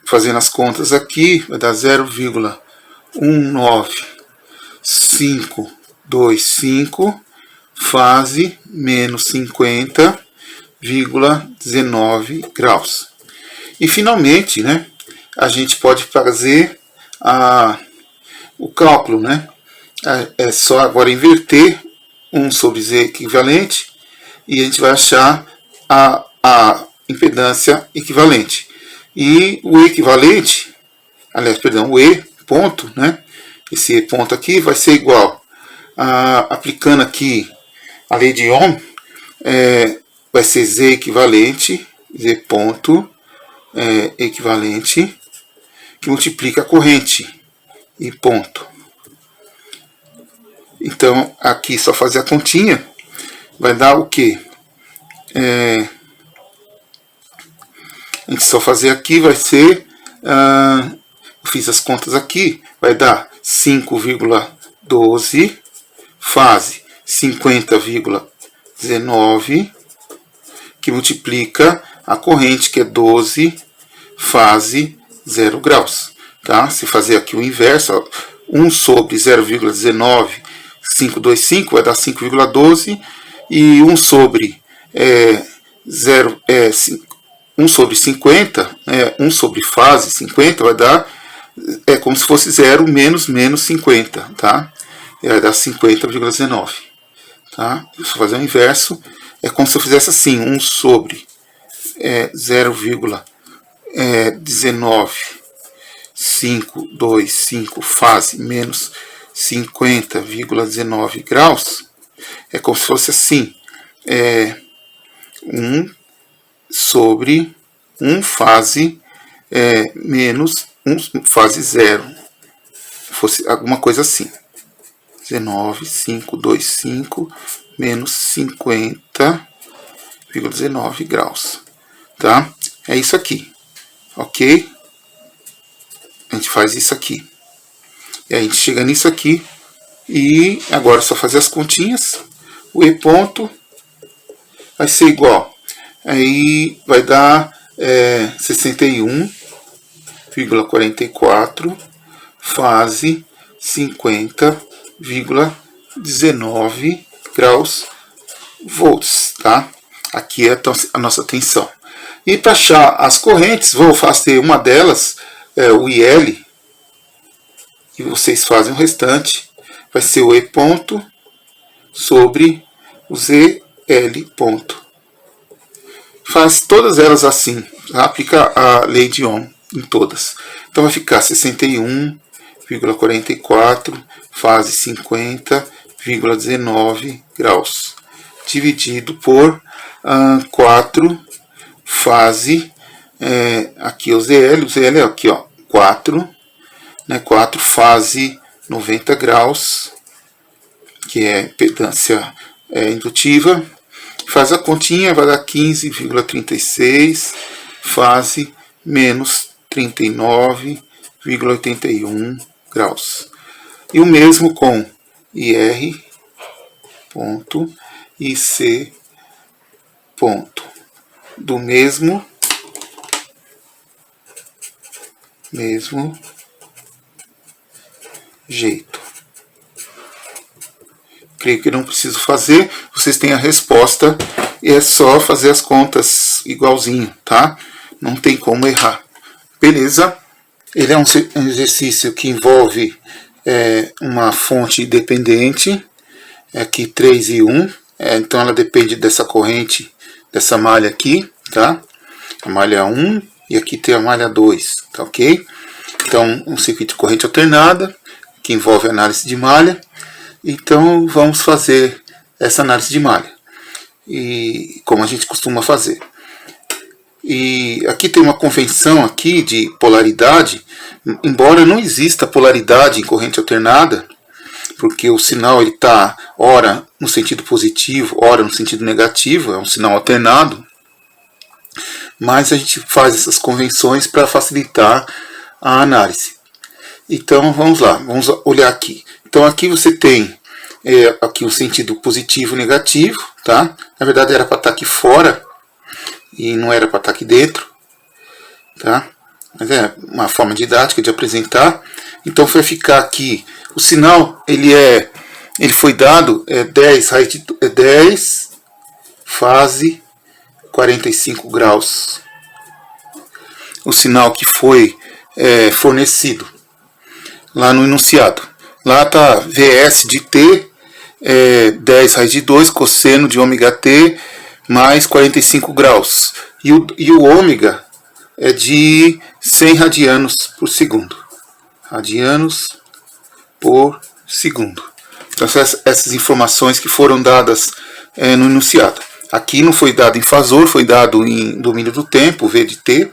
Fazendo as contas aqui, vai dar 0,19525 fase menos 50,19 graus. E finalmente, né, a gente pode fazer o cálculo, né? É só agora inverter 1 sobre Z equivalente e a gente vai achar a impedância equivalente. E o equivalente, aliás, perdão, o E ponto, né? Esse E ponto aqui vai ser igual aplicando aqui a lei de Ohm, vai ser Z equivalente, Z ponto equivalente, que multiplica a corrente, e ponto. Então, aqui só fazer a continha, vai dar o quê? A gente só fazer aqui vai ser, fiz as contas aqui, vai dar 5,12 fase 50,19, que multiplica a corrente, que é 12 fase 0 graus. Tá? Se fazer aqui o inverso, ó, 1 sobre 0,19525 vai dar 5,12, e 1 sobre 1 sobre 50, 1 sobre fase 50 vai dar, como se fosse 0 menos 50, tá? Vai dar 50,19. Tá? Se eu fazer o inverso, é como se eu fizesse assim, 1 sobre 0,19525 fase menos 50,19 graus, é como se fosse assim, 1 sobre 1 fase menos 1 fase 0, fosse alguma coisa assim, 19,525 menos 50,19 graus, tá? É isso aqui, ok? A gente faz isso aqui, e a gente chega nisso aqui, e agora é só fazer as continhas. O E ponto vai ser igual, aí vai dar 61,44 fase 50,19 graus volts, tá? Aqui é a nossa tensão. E para achar as correntes, vou fazer uma delas, o IL, e vocês fazem o restante. Vai ser o E ponto sobre o ZL ponto. Faz todas elas assim, tá? Aplica a lei de Ohm em todas. Então vai ficar 61,44 fase 50,19 graus, dividido por 4 fase, aqui o ZL é aqui, ó, 4, né, 4 fase 90 graus, que é impedância indutiva. Faz a continha, vai dar 15,36 fase menos 39,81 graus. E o mesmo com IR ponto e C ponto. Do mesmo jeito. Creio que não preciso fazer, vocês têm a resposta e é só fazer as contas igualzinho, tá? Não tem como errar. Beleza? Ele é um exercício que envolve uma fonte dependente, aqui 3 e 1, então ela depende dessa corrente, dessa malha aqui, tá? A malha 1 e aqui tem a malha 2, tá ok? Então, um circuito de corrente alternada, que envolve análise de malha. Então, vamos fazer essa análise de malha, e como a gente costuma fazer. E aqui tem uma convenção aqui de polaridade, embora não exista polaridade em corrente alternada, porque o sinal está ora no sentido positivo, ora no sentido negativo, é um sinal alternado, mas a gente faz essas convenções para facilitar a análise. Então vamos lá, vamos olhar aqui. Então aqui você tem aqui o sentido positivo e negativo, tá? Na verdade era para estar aqui fora e não era para estar aqui dentro, tá? Mas é uma forma didática de apresentar. Então vai ficar aqui, o sinal ele foi dado 10 fase 45 graus. O sinal que foi fornecido lá no enunciado. Lá está Vs de t, 10 raiz de 2, cosseno de ômega t, mais 45 graus. E o ômega é de 100 radianos por segundo. Radianos por segundo. Então, essas informações que foram dadas no enunciado. Aqui não foi dado em fazor, foi dado em domínio do tempo, V de t,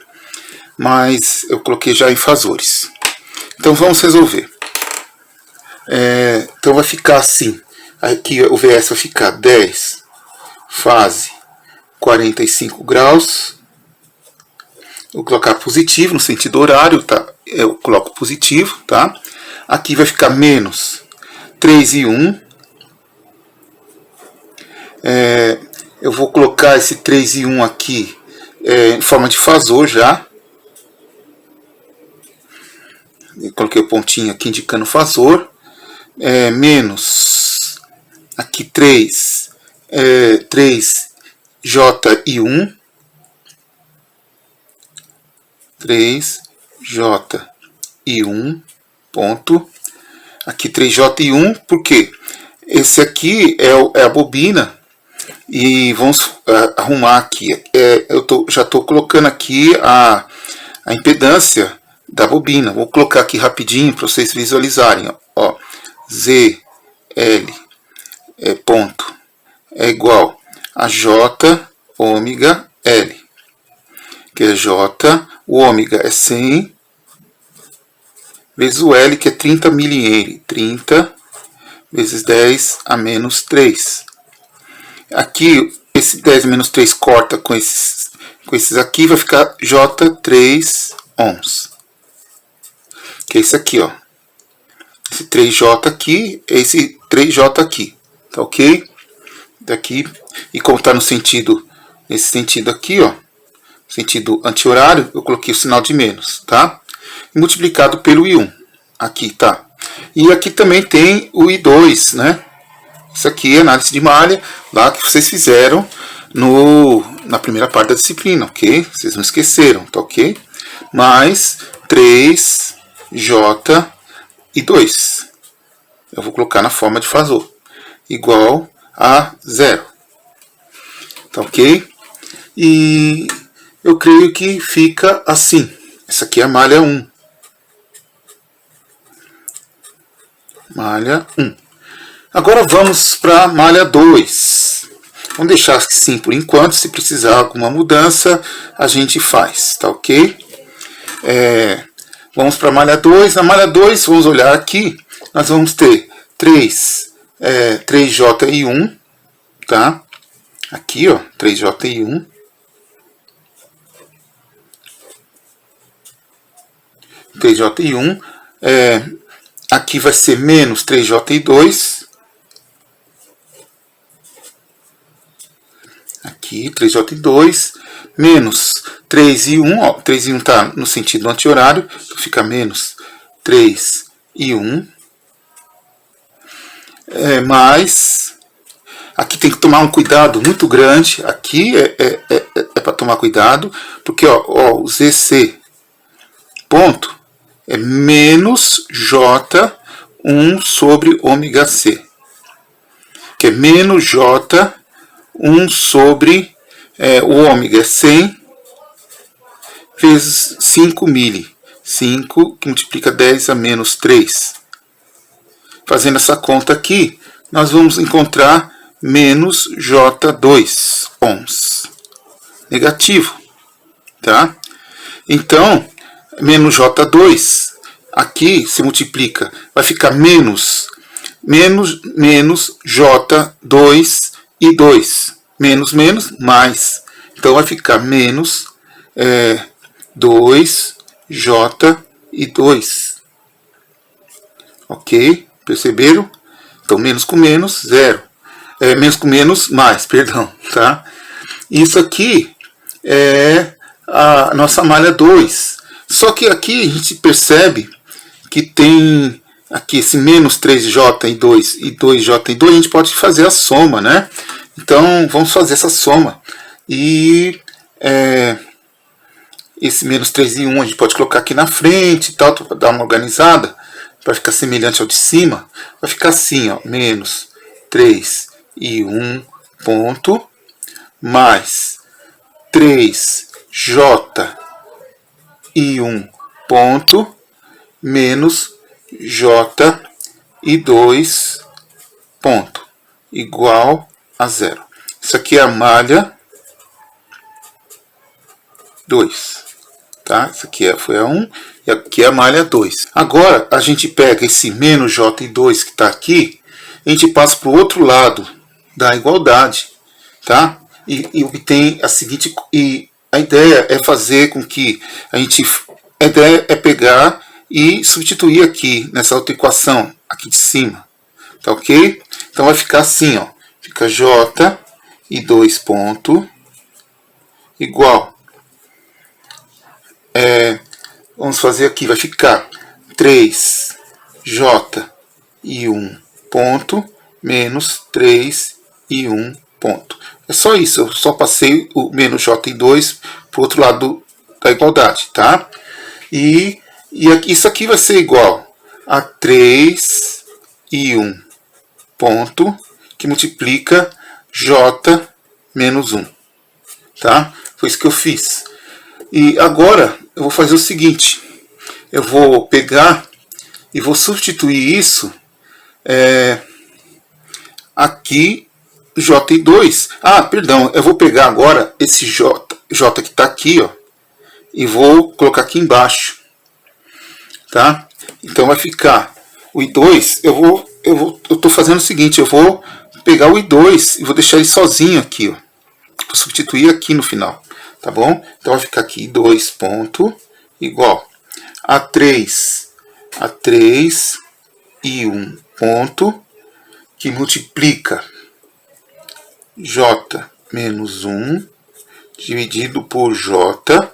mas eu coloquei já em fazores. Então vamos resolver. Então vai ficar assim. Aqui o Vs vai ficar 10 fase 45 graus. Eu vou colocar positivo no sentido horário, tá? Eu coloco positivo, tá? Aqui vai ficar menos 3 e 1. Eu vou colocar esse 3 e 1 aqui em forma de fazor já. Eu coloquei o pontinho aqui indicando fazor. Menos aqui 3 J e 1. 3J e 1 ponto. Aqui 3J e 1, porque esse aqui é a bobina. E vamos arrumar aqui. Já estou colocando aqui a impedância da bobina. Vou colocar aqui rapidinho para vocês visualizarem. Ó, ZL ponto é igual a J ômega L, que é J, o ômega é 100, vezes o L, que é 30 mH, 30 vezes 10 a menos 3. Aqui, esse 10 menos 3 corta com esses aqui, vai ficar J3 ohms. Que é esse aqui, ó. Esse 3J aqui, esse 3J aqui. Tá ok? Daqui, e como está nesse sentido aqui, ó, sentido anti-horário, eu coloquei o sinal de menos, tá? E multiplicado pelo I1. Aqui, tá? E aqui também tem o I2, né? Isso aqui é análise de malha, lá que vocês fizeram na primeira parte da disciplina, ok? Vocês não esqueceram, tá ok? Mais 3J e 2. Eu vou colocar na forma de fazor. Igual a 0. Tá ok? E eu creio que fica assim. Essa aqui é a malha 1. Malha 1. Agora vamos para a malha 2. Vamos deixar assim por enquanto. Se precisar alguma mudança, a gente faz. Tá ok? Vamos para a malha 2. Na malha 2, vamos olhar aqui. Nós vamos ter 3J e 1. Tá? Aqui, ó, 3J e 1. 3J e 1. Aqui vai ser menos 3J e 2. Aqui, 3J e 2. Menos 3 e 1. Ó, 3 e 1 está no sentido anti-horário. Então fica menos 3 e 1. Mais aqui tem que tomar um cuidado muito grande. Aqui é para tomar cuidado, porque ó, o ZC ponto é menos J1 sobre ômega C, que é menos J1 sobre o ômega é 100 vezes 5 mili. 5 que multiplica 10 a menos 3. Fazendo essa conta aqui, nós vamos encontrar menos J2 ohms. Negativo. Tá? Então, menos J2, aqui se multiplica, vai ficar menos J2 e 2. Menos, mais. Então vai ficar menos 2J e 2. Ok? Perceberam? Então menos com menos, zero. Menos com menos, mais, perdão. Tá? Isso aqui é a nossa malha 2. Só que aqui a gente percebe que tem aqui esse menos 3J e 2 e 2J e 2, a gente pode fazer a soma, né? Então vamos fazer essa soma. E esse menos 3 e 1 a gente pode colocar aqui na frente e tal, para dar uma organizada, para ficar semelhante ao de cima. Vai ficar assim, ó, menos 3 e 1 ponto, mais 3J e 1 ponto, menos J e 2 ponto, igual a zero. Isso aqui é a malha 2. Tá? Isso aqui foi a 1 e aqui é a malha 2. Agora a gente pega esse menos J e 2 que está aqui, a gente passa para o outro lado da igualdade, tá? E obtém a seguinte. E a ideia é fazer com que a ideia é pegar e substituir aqui nessa outra equação aqui de cima, tá ok? Então vai ficar assim, ó, fica J e 2 ponto igual. Vamos fazer aqui, vai ficar 3J e 1 ponto menos 3 e 1 ponto. É só isso, eu só passei o menos J e 2 para o outro lado da igualdade, tá? E isso aqui vai ser igual a 3 e 1 ponto que multiplica J menos 1, tá? Foi isso que eu fiz. E agora eu vou fazer o seguinte, eu vou pegar e vou substituir isso aqui, J e 2. Perdão, eu vou pegar agora esse J que está aqui, ó, e vou colocar aqui embaixo, tá? Então vai ficar o I2, eu estou fazendo o seguinte, eu vou pegar o I2 e vou deixar ele sozinho aqui, ó. Vou substituir aqui no final, tá bom? Então vai ficar aqui 2 ponto igual a 3 e 1 ponto que multiplica J menos 1 dividido por J,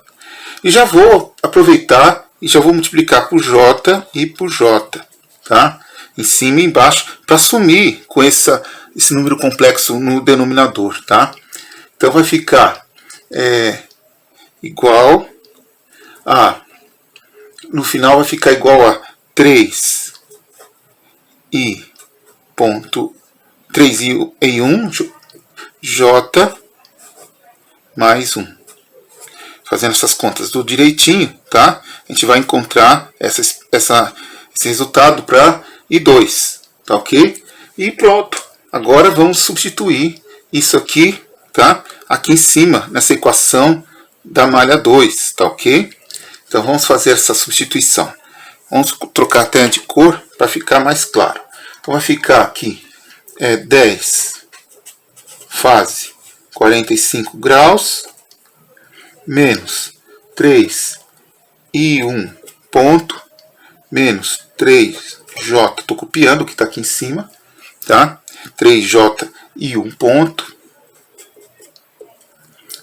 e já vou aproveitar e já vou multiplicar por J e por J, tá? Em cima e embaixo, para sumir com esse número complexo no denominador, tá? Então vai ficar igual a, no final vai ficar igual a 3 e 1 J mais 1. Fazendo essas contas do direitinho, tá? A gente vai encontrar esse resultado para I2, tá ok? E pronto. Agora vamos substituir isso aqui, tá? Aqui em cima, nessa equação da malha 2, tá ok? Então vamos fazer essa substituição. Vamos trocar até de cor para ficar mais claro. Então vai ficar aqui 10 fase 45 graus menos 3 e 1 ponto menos 3J, estou copiando o que está aqui em cima, tá? 3J e 1 ponto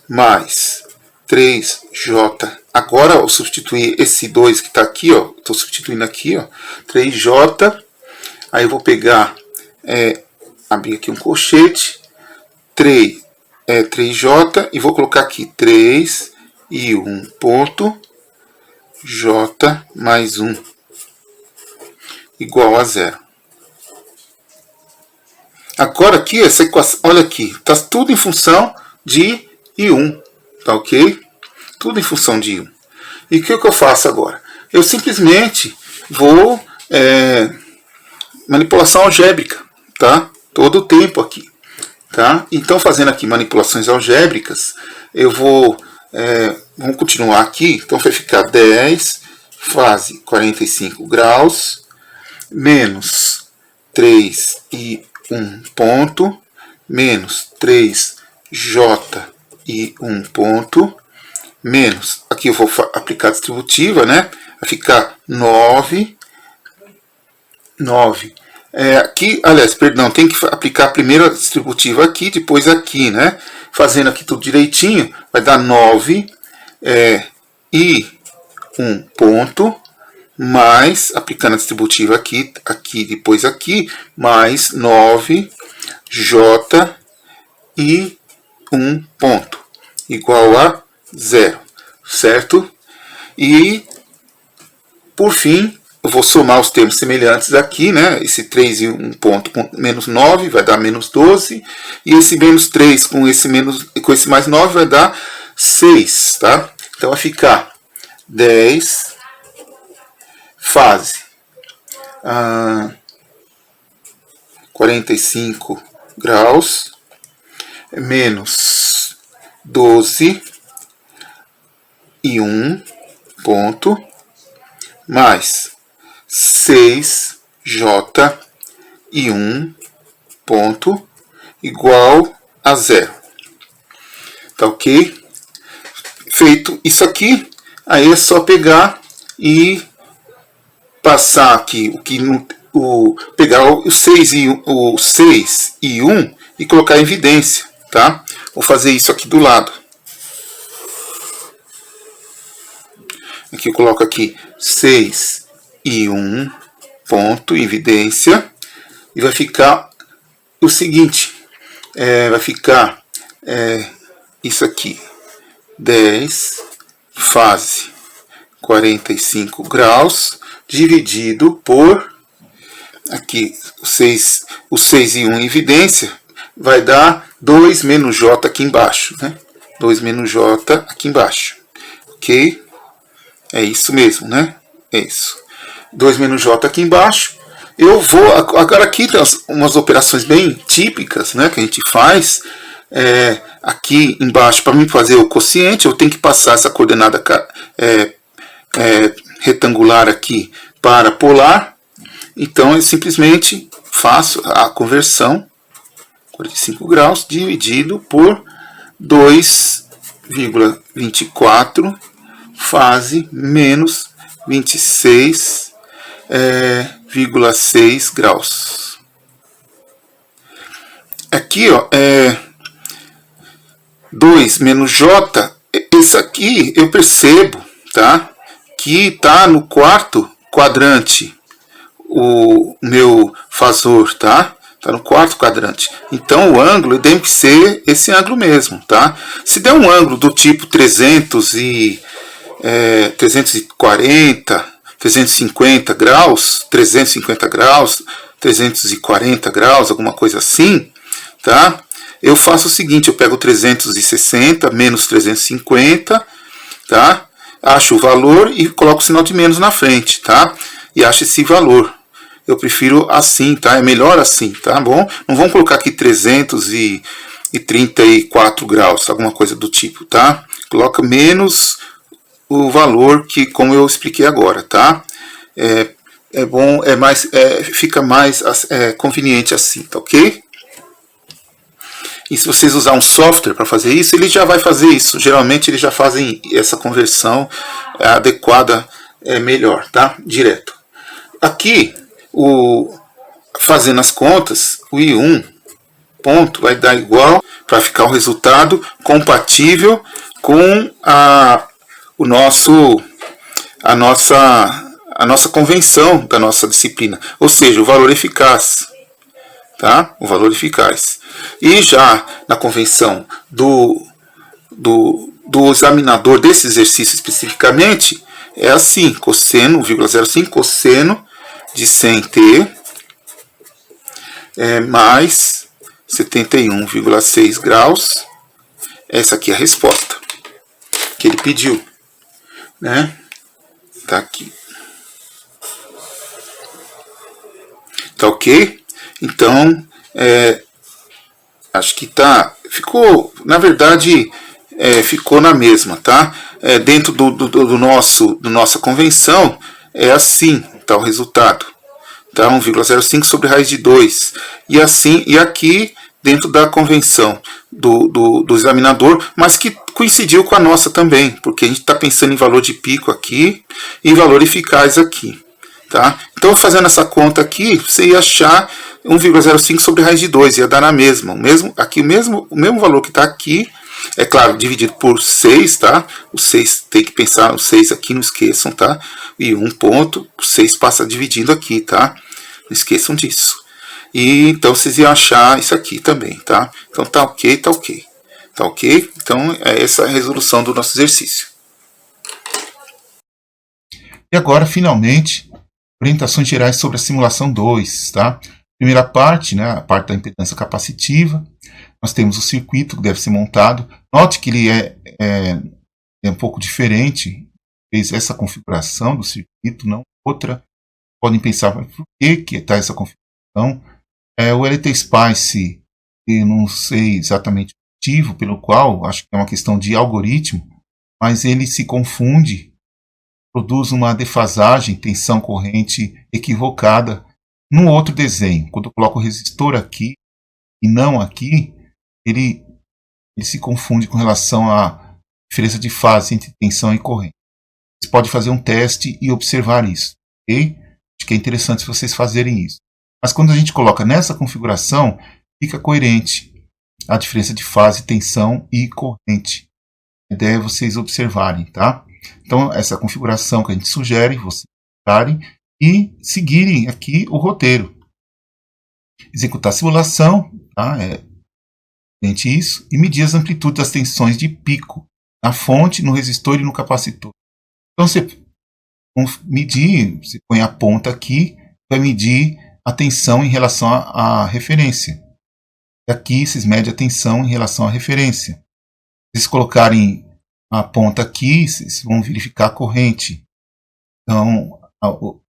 mais 3J. Agora eu substituir esse 2 que está aqui, ó, estou substituindo aqui, ó, 3J. Aí eu vou pegar, abrir aqui um colchete 3J e vou colocar aqui 3 e 1 ponto J mais 1 igual a 0. Agora aqui, essa equação, olha aqui, está tudo em função de I1, tá ok? Tudo em função de I1. E o que eu faço agora? Eu simplesmente vou manipulação algébrica, tá? Todo o tempo aqui, tá? Então, fazendo aqui manipulações algébricas, eu vamos continuar aqui. Então, vai ficar 10, fase 45 graus, menos 3 e 1 ponto, menos 3J e 1 ponto, menos, aqui eu vou aplicar a distributiva, né? Vai ficar 9. Aqui, aliás, perdão, tem que aplicar a primeira distributiva aqui, depois aqui, né? Fazendo aqui tudo direitinho, vai dar 9 e 1 ponto, mais, aplicando a distributiva aqui, depois aqui, mais 9J e 1 ponto, igual a 0, certo? E, por fim, eu vou somar os termos semelhantes aqui, né? Esse 3 e 1 ponto com menos 9 vai dar menos 12, e esse menos 3 com esse mais 9 vai dar 6, tá? Então vai ficar 10 fase 45 graus menos 12 e 1 ponto mais 6J e 1 ponto igual a 0. Tá ok? Feito isso aqui, aí é só pegar e passar aqui pegar o 6 e 1 e colocar em evidência, tá? Vou fazer isso aqui do lado. Aqui eu coloco aqui 6 e 1 ponto em evidência, e vai ficar o seguinte, vai ficar isso aqui, 10 fase 45 graus dividido por aqui o 6 e 1 em evidência, vai dar 2 menos J aqui embaixo, né? 2 menos J aqui embaixo, ok? É isso mesmo, né? É isso. 2 menos J aqui embaixo. Eu vou, agora aqui tem umas operações bem típicas, né, que a gente faz. Aqui embaixo, para mim fazer o quociente, eu tenho que passar essa coordenada retangular aqui para polar. Então, eu simplesmente faço a conversão, 45 graus, dividido por 2,24 fase menos 26,6 graus. Aqui, ó, 2 menos J, esse aqui eu percebo, tá? Que está no quarto quadrante o meu fasor, tá? Está no quarto quadrante. Então o ângulo tem que ser esse ângulo mesmo, tá? Se der um ângulo do tipo 340, 350 graus, 340 graus, alguma coisa assim, tá? Eu faço o seguinte, eu pego 360 menos 350, tá? Acho o valor e coloco o sinal de menos na frente, tá? E acho esse valor. Eu prefiro assim, tá? É melhor assim, tá bom? Não vamos colocar aqui 334 graus, alguma coisa do tipo, tá? Coloca menos o valor que, como eu expliquei agora, tá? É bom, fica mais conveniente assim, tá ok? E se vocês usar um software para fazer isso, ele já vai fazer isso. Geralmente eles já fazem essa conversão adequada, melhor, tá? Direto. Aqui, fazendo as contas, o I1 ponto vai dar igual, para ficar o resultado compatível com a nossa convenção da nossa disciplina, ou seja, o valor eficaz, tá? O valor eficaz. E já na convenção do examinador desse exercício especificamente, é assim, cosseno, 1,05, cosseno de 100t mais 71,6 graus. Essa aqui é a resposta que ele pediu, né? Tá aqui. Tá ok? Então, acho que ficou, na verdade, ficou na mesma, tá? Dentro do nossa convenção, é assim, tá o resultado. Tá? 1,05 sobre raiz de 2. E assim, e aqui, dentro da convenção do examinador, mas que coincidiu com a nossa também, porque a gente está pensando em valor de pico aqui e valor eficaz aqui. Tá? Então, fazendo essa conta aqui, você ia achar 1,05 sobre raiz de 2, ia dar na mesma. Aqui, o mesmo valor que está aqui, é claro, dividido por 6, tá? O 6 tem que pensar, o 6 aqui, não esqueçam, tá? E 1 ponto, o 6 passa dividindo aqui, tá? Não esqueçam disso. E então vocês iam achar isso aqui também, tá? Então tá ok, tá ok. Tá ok? Então é essa a resolução do nosso exercício. E agora, finalmente, orientações gerais sobre a simulação 2, tá? Primeira parte, né, a parte da impedância capacitiva. Nós temos o circuito que deve ser montado. Note que ele é um pouco diferente. Fez essa configuração do circuito, não outra. Podem pensar, por que está essa configuração? O LTSpice, eu não sei exatamente o motivo pelo qual, acho que é uma questão de algoritmo, mas ele se confunde, produz uma defasagem, tensão corrente equivocada no outro desenho. Quando eu coloco o resistor aqui e não aqui, ele se confunde com relação à diferença de fase entre tensão e corrente. Você pode fazer um teste e observar isso, ok? Acho que é interessante vocês fazerem isso. Mas quando a gente coloca nessa configuração, fica coerente a diferença de fase, tensão e corrente. A ideia é vocês observarem, tá? Então, essa configuração que a gente sugere, vocês usarem e seguirem aqui o roteiro. Executar a simulação, tá? Isso, e medir as amplitudes das tensões de pico na fonte, no resistor e no capacitor. Então, você medir, você põe a ponta aqui, vai medir a tensão em relação à referência. Aqui, vocês medem a tensão em relação à referência. Se vocês colocarem a ponta aqui, vocês vão verificar a corrente. Então, o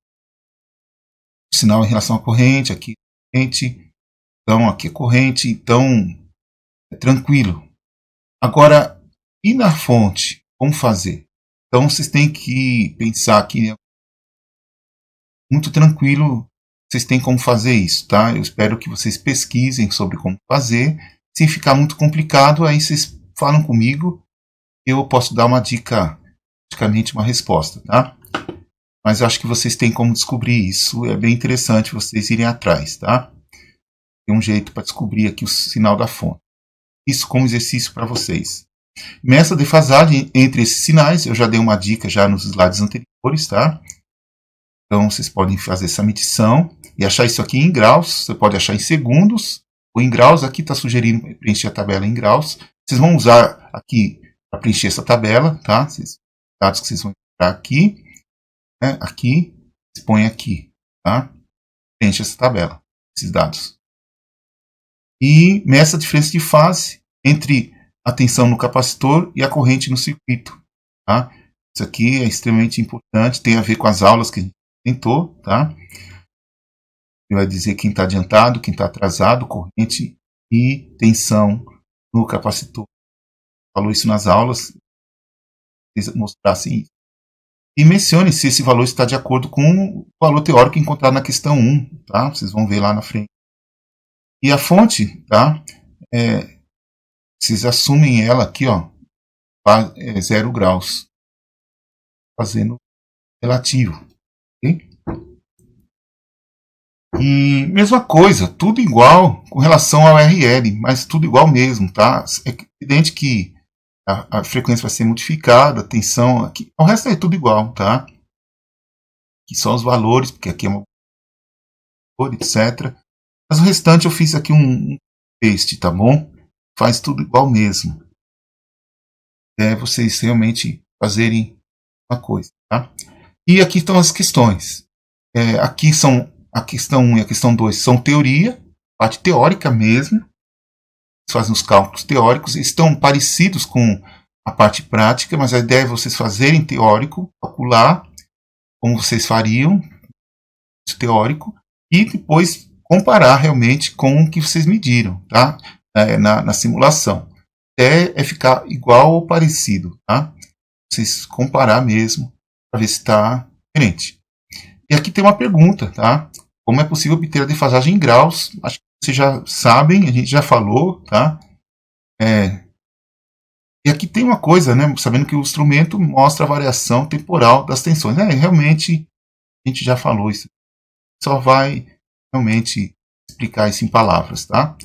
sinal em relação à corrente, aqui corrente, então aqui é corrente, então é tranquilo. Agora, e na fonte? Como fazer? Então, vocês têm que pensar aqui, muito tranquilo, vocês têm como fazer isso, tá? Eu espero que vocês pesquisem sobre como fazer. Se ficar muito complicado, aí vocês falam comigo, eu posso dar uma dica, praticamente uma resposta, tá? Mas eu acho que vocês têm como descobrir isso, é bem interessante vocês irem atrás, tá? Tem um jeito para descobrir aqui o sinal da fonte. Isso como exercício para vocês. Nessa defasagem entre esses sinais, eu já dei uma dica já nos slides anteriores, tá? Então, vocês podem fazer essa medição e achar isso aqui em graus. Você pode achar em segundos ou em graus. Aqui está sugerindo preencher a tabela em graus. Vocês vão usar aqui para preencher essa tabela, tá? Os dados que vocês vão encontrar aqui, né? Aqui, vocês põem aqui, tá? Preenche essa tabela, esses dados. E meça a diferença de fase entre a tensão no capacitor e a corrente no circuito, tá? Isso aqui é extremamente importante, tem a ver com as aulas que a gente tentou, tá? Ele vai dizer quem está adiantado, quem está atrasado, corrente e tensão no capacitor. Falou isso nas aulas, vocês mostrassem isso. E mencione se esse valor está de acordo com o valor teórico encontrado na questão 1, tá? Vocês vão ver lá na frente. E a fonte, tá? Vocês assumem ela aqui, ó, 0 graus, fazendo relativo, ok? E mesma coisa, tudo igual com relação ao RL, mas tudo igual mesmo, tá? É evidente que a frequência vai ser modificada, a tensão aqui, o resto é tudo igual, tá? Aqui são os valores, porque aqui é uma etc. Mas o restante eu fiz aqui um paste, tá bom? Faz tudo igual mesmo. É vocês realmente fazerem uma coisa, tá? E aqui estão as questões. Aqui são a questão 1 e a questão 2 são teoria, parte teórica mesmo. Fazem os cálculos teóricos, estão parecidos com a parte prática, mas a ideia é vocês fazerem teórico, calcular como vocês fariam teórico e depois comparar realmente com o que vocês mediram, tá? Na simulação. É ficar igual ou parecido, tá? Vocês comparar mesmo para ver se está diferente. E aqui tem uma pergunta, tá? Como é possível obter a defasagem em graus? Acho que vocês já sabem, a gente já falou, tá? E aqui tem uma coisa, né? Sabendo que o instrumento mostra a variação temporal das tensões. Realmente, a gente já falou isso. Só vai realmente explicar isso em palavras, tá?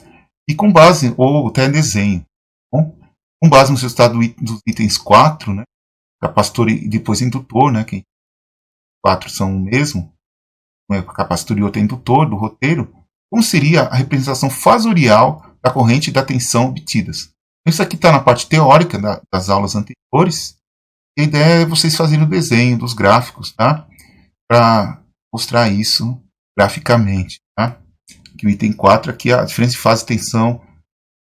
E com base, ou até em desenho, tá bom? Com base no resultado dos itens 4, né? Capacitor e depois indutor, né? Que 4 são o mesmo, né? Capacitor e outro é indutor do roteiro. Como seria a representação fasorial da corrente e da tensão obtidas? Isso aqui está na parte teórica das aulas anteriores. E a ideia é vocês fazerem o desenho dos gráficos, tá? Para mostrar isso graficamente, tá? Aqui o item 4 aqui é a diferença de fase, tensão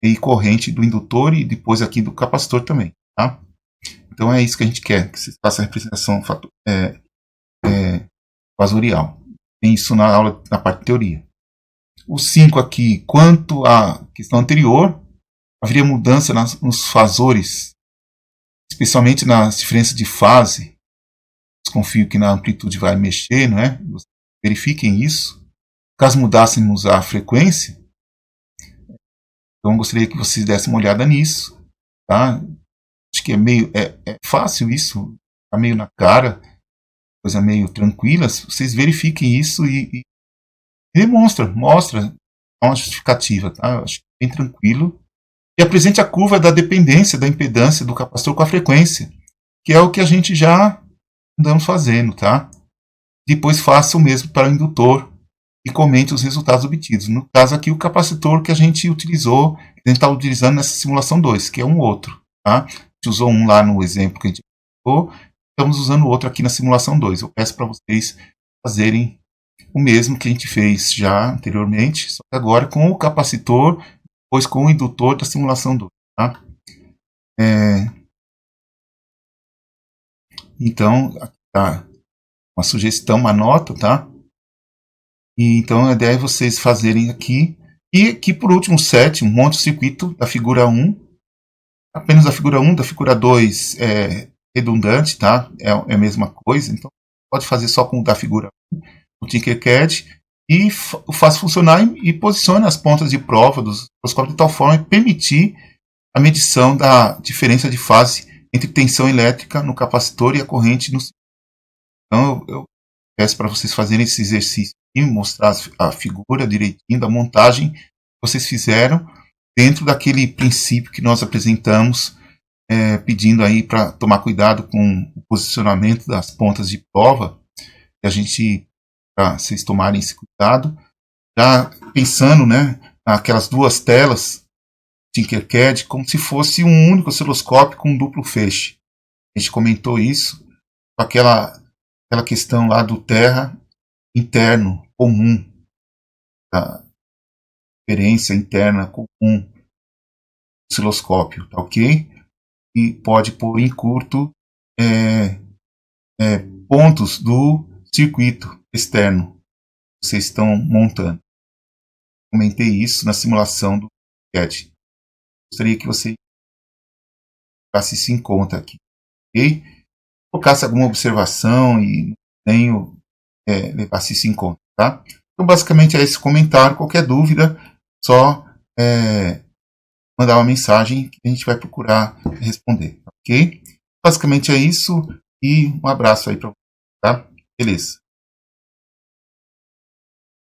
e corrente do indutor e depois aqui do capacitor também, tá? Então é isso que a gente quer, que vocês façam a representação fasorial. Tem isso na aula, na parte de teoria. O 5 aqui, quanto à questão anterior, haveria mudança nos fasores, especialmente nas diferenças de fase. Desconfio que na amplitude vai mexer, não é? Verifiquem isso. Caso mudássemos a frequência, então gostaria que vocês dessem uma olhada nisso, tá? Acho que é fácil isso, tá meio na cara, coisa meio tranquila. Vocês verifiquem isso e mostra uma justificativa, tá? Acho que é bem tranquilo. E apresente a curva da dependência da impedância do capacitor com a frequência, que é o que a gente já andamos fazendo, tá? Depois faça o mesmo para o indutor e comente os resultados obtidos. No caso aqui, o capacitor que a gente utilizou, que a gente está utilizando nessa simulação 2, que é um outro, tá? A gente usou um lá no exemplo que a gente usou, estamos usando o outro aqui na simulação 2. Eu peço para vocês fazerem o mesmo que a gente fez já anteriormente, só que agora com o capacitor, depois com o indutor da simulação 2, tá? Então, aqui tá uma sugestão, uma nota, tá? E então a ideia é vocês fazerem aqui. E aqui por último, 7, monte o circuito da figura 1. Apenas da figura 1, da figura 2 é redundante, tá? É a mesma coisa. Então pode fazer só com o da figura 1, o Tinkercad, e faz funcionar e posiciona as pontas de prova dos osciloscópios de tal forma que permitir a medição da diferença de fase entre tensão elétrica no capacitor e a corrente no circuito. Então eu peço para vocês fazerem esse exercício e mostrar a figura direitinho da montagem que vocês fizeram dentro daquele princípio que nós apresentamos, pedindo aí para tomar cuidado com o posicionamento das pontas de prova, que a gente, para vocês tomarem esse cuidado, já pensando, né, naquelas duas telas Tinkercad como se fosse um único osciloscópio com um duplo feixe. A gente comentou isso com aquela questão lá do terra interno comum, da referência interna comum do osciloscópio, tá ok? E pode pôr em curto pontos do circuito externo que vocês estão montando. Comentei isso na simulação do CAD. Gostaria que você levasse isso em conta aqui, ok? Colocasse alguma observação e tenho levasse isso em conta, tá? Então basicamente é esse comentário. Qualquer dúvida, só mandar uma mensagem que a gente vai procurar responder, ok? Basicamente é isso e um abraço aí para você, tá? Beleza.